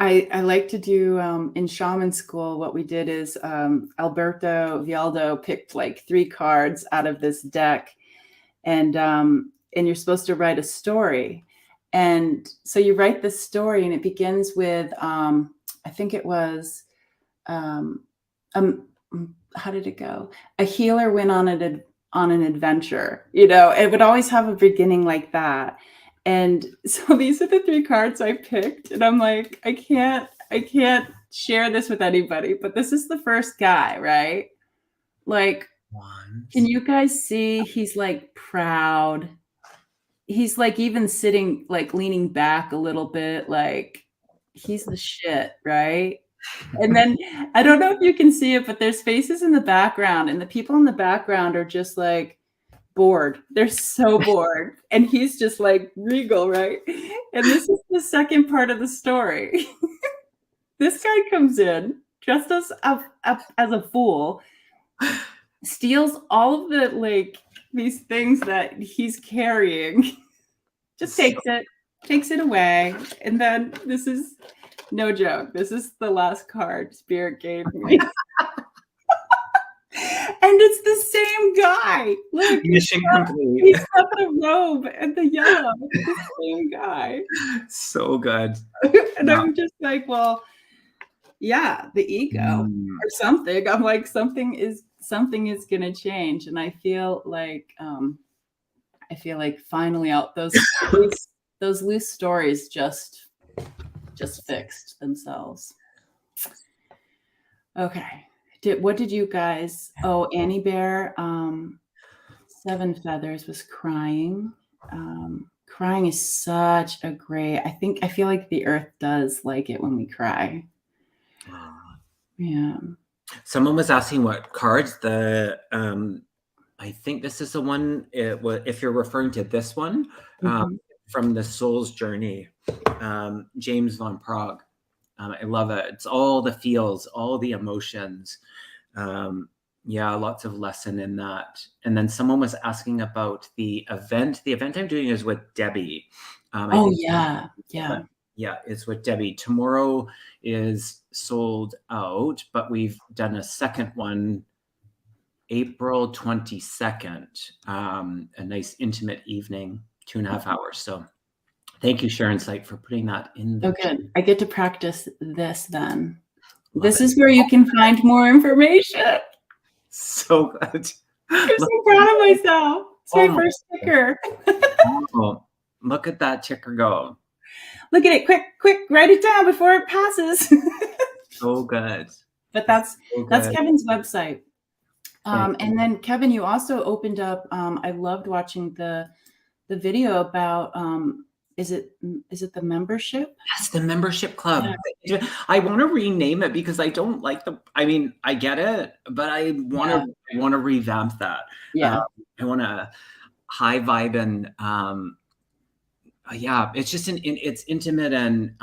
I like to do in shaman school. What we did is Alberto Vialdo picked like 3 cards out of this deck, and you're supposed to write a story. And so you write the story, and it begins with I think it was um, um, how did it go? A healer went on an adventure. You know, it would always have a beginning like that. And so these are the 3 cards I picked, and I'm like, I can't share this with anybody. But this is the first guy, right? Like, can Wands. you guys see? He's like proud. He's like even sitting, like leaning back a little bit, like he's the shit, right? And then I don't know if you can see it, but there's faces in the background, and the people in the background are just like bored. They're so bored. And he's just like regal, right? And this is the second part of the story. This guy comes in dressed as a fool, steals all of the like these things that he's carrying, just So takes it away. And then this is no joke. This is the last card Spirit gave me. And it's the same guy. Look, mission complete. he's got the robe and the yellow. It's the same guy. So good. And Yeah. I'm just like, well, yeah, the ego Mm. or something. I'm like, something is gonna change. And I feel like finally out those loose stories just fixed themselves. Okay. What did you guys? Oh, Annie Bear, 7 Feathers was crying. Crying is such a great, I feel like the earth does like it when we cry. Aw. Yeah. Someone was asking what cards I think this is the one, if you're referring to this one, Mhm. from the Soul's Journey, James Von Prague. I love it. It's all the feels, all the emotions. Yeah, lots of lesson in that. And then someone was asking about the event. The event I'm doing is with Debbie. I Oh, think, yeah. Yeah. yeah, it's with Debbie. Tomorrow is sold out, but we've done a second one April 22nd, a nice intimate evening, 2.5 hours. So thank you, Sharon Sight, for putting that in the Oh, chat. good. I get to practice this then. Love This it. is where you can find more information. So good. I'm Look, so proud of myself. It's oh my my first sticker. God. Look at that ticker go. Look at it. Quick, quick, write it down before it passes. So good. But that's So good. Kevin's website. Thank And then Kevin, you also opened up, I loved watching the video about, is it the membership? Yes, the membership club. Yeah. I want to rename it because I don't like I mean, I get it, but I want Yeah. to revamp that. Yeah. I want to high vibe and yeah, it's just it's intimate and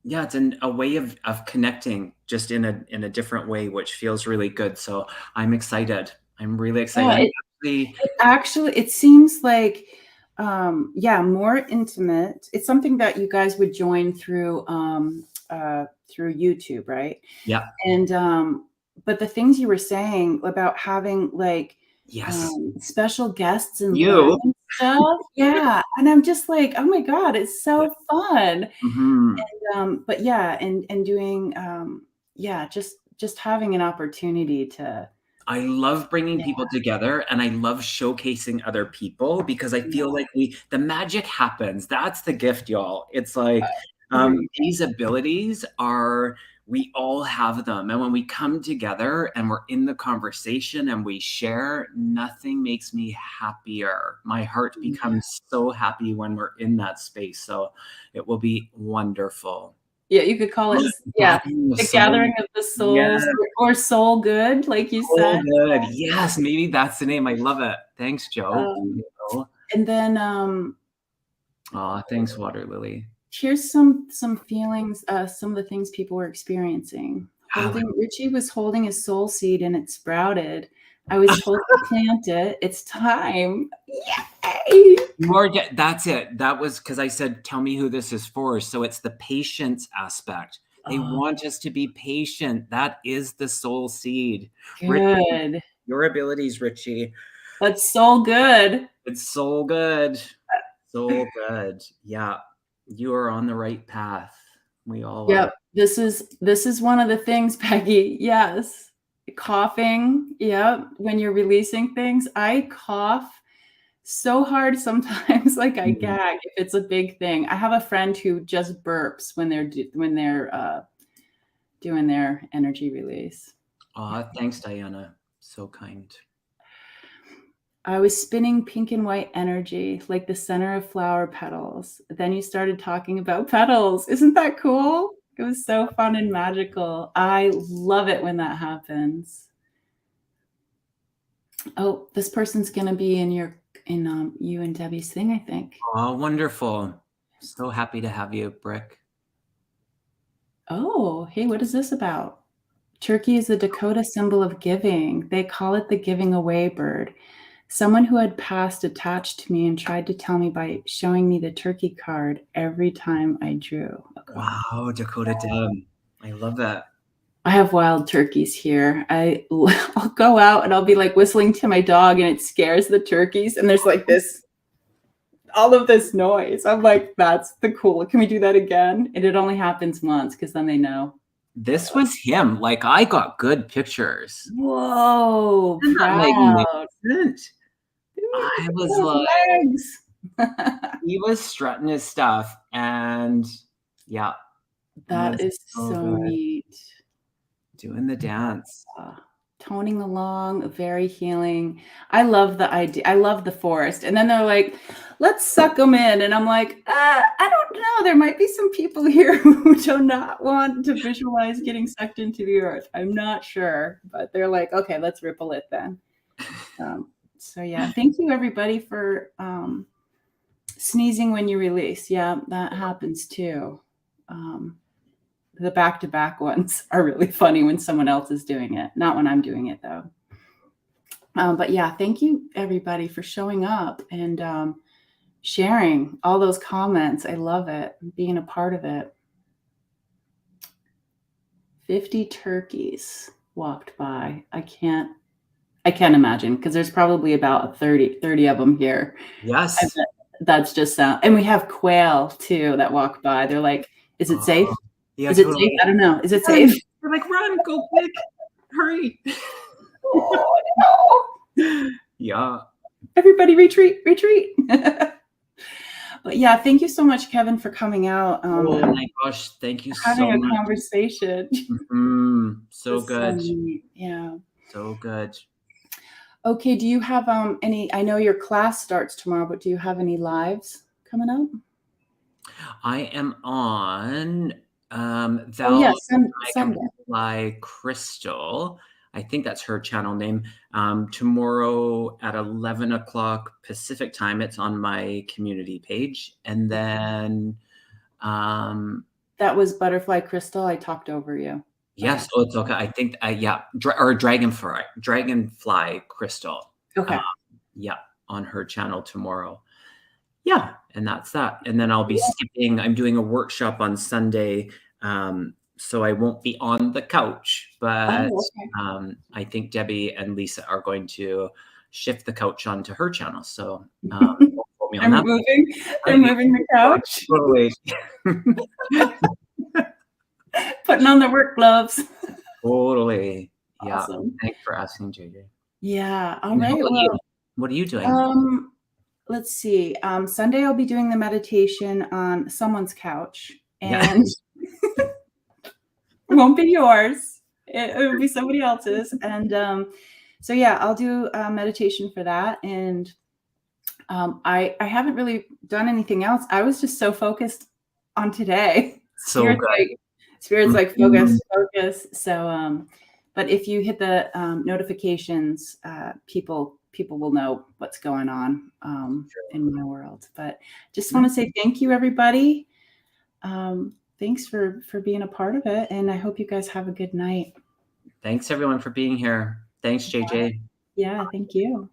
yeah, it's a way of connecting just in a different way, which feels really good. So I'm excited. I'm really excited. Yeah. I'm actually, Actually, it seems like, yeah, more intimate. It's something that you guys would join through YouTube, right? yeah, And but the things you were saying about having like yes, special guests and you. learning stuff, yeah. And I'm just like, oh my God, it's Yeah. so fun. Mhm. But yeah, and doing yeah, just having an opportunity to, I love bringing yeah, people together and I love showcasing other people because I feel yeah, like the magic happens. That's the gift, y'all. It's like agree. these abilities are, we all have them. And when we come together and we're in the conversation and we share, nothing makes me happier. My heart Yeah. becomes so happy when we're in that space. So it will be wonderful. Yeah, you could call it, yeah, Gathering the the soul. gathering of the Yes. souls, or soul good, like you Oh, said. good. Yes, maybe that's the name. I love it. Thanks, Joe. Um, and then Aw, thanks, Water Lily. here's some feelings, some of the things people were experiencing. Yeah, Richie was holding his soul seed and it sprouted. I was told to plant it. It's time. Yay! that's it. That was because I said, tell me who this is for. So it's the patience aspect. They Oh, want us to be patient. That is the soul seed. Richie, good. your abilities, Richie. That's so good. It's so good. So good. Yeah, you are on the right path. We all are. Yep. This is one of the things, Peggy. Yes. Coughing. Yep. When you're releasing things, I cough so hard sometimes, like I Mhm. gag if it's a big thing. I have a friend who just burps when they're doing their energy release. Aw, thanks, Diana. So kind. I was spinning pink and white energy, like the center of flower petals. Then you started talking about petals. Isn't that cool? It was so fun and magical. I love it when that happens. Oh, this person's gonna be in you and Debbie's thing, I think. Oh, wonderful. So happy to have you, Brick. Oh, hey, what is this about? Turkey is the Dakota symbol of giving. They call it the giving away bird. Someone who had passed attached to me and tried to tell me by showing me the turkey card every time I drew a card. Wow, Dakota Deb. I love that. I have wild turkeys here. I'll go out and I'll be like whistling to my dog and it scares the turkeys and there's like this all of this noise. I'm like, that's the cool. Can we do that again? And it only happens once because then they know. This was him. Like, I got good pictures. Whoa, Isn't that proud. magnificent? Dude, I look was at those like, legs. he was strutting his stuff, and yeah, it That was is so so good. neat. Doing the dance. Uh, toning along, very healing. I love the idea. I love the forest. And then they're like, let's suck them in. And I'm like, I don't know. There might be some people here who do not want to visualize getting sucked into the earth. I'm not sure, but they're like, okay, let's ripple it then. So yeah, thank you everybody for sneezing when you release. Yeah, that happens too. The back-to-back ones are really funny when someone else is doing it. Not when I'm doing it though. But yeah, thank you everybody for showing up and sharing all those comments. I love it, being a part of it. 50 turkeys walked by. I can't imagine, because there's probably about 30 of them here. Yes. That's just sound. And we have quail too that walk by. They're like, is it safe? Yeah, is it safe? I don't know. Is it run. safe? They're like, run, go quick, hurry. Oh, no. Yeah. Everybody retreat. But yeah, thank you so much, Kevin, for coming out. Oh my gosh, thank you so much. Having a conversation. So good. So neat. Yeah. So good. Okay, do you have any, I know your class starts tomorrow, but do you have any lives coming up? I am on Sunday. Crystal. I think that's her channel name. Tomorrow at 11 o'clock Pacific time. It's on my community page. And then that was Butterfly Crystal. I talked over you. Yes. Oh, it's okay. I think or Dragonfly Crystal. Okay. Yeah, on her channel tomorrow. Yeah, and that's that. And then I'll be skipping. I'm doing a workshop on Sunday, so I won't be on the couch. But I think Debbie and Lisa are going to shift the couch onto her channel. So they're moving the couch. Totally. Putting on their work gloves. Totally. Yeah. Awesome. Thanks for asking, JJ. Yeah. All right. Well, what are you doing? Let's see. Sunday I'll be doing the meditation on someone's couch, and it won't be yours. It will be somebody else's. And so yeah, I'll do a meditation for that. And I haven't really done anything else. I was just so focused on today. Spirit's like focus. So, but if you hit the notifications, people will know what's going on in my world. But just want to say thank you, everybody. Thanks for being a part of it, and I hope you guys have a good night. Thanks everyone for being here. Thanks, JJ. Yeah, thank you.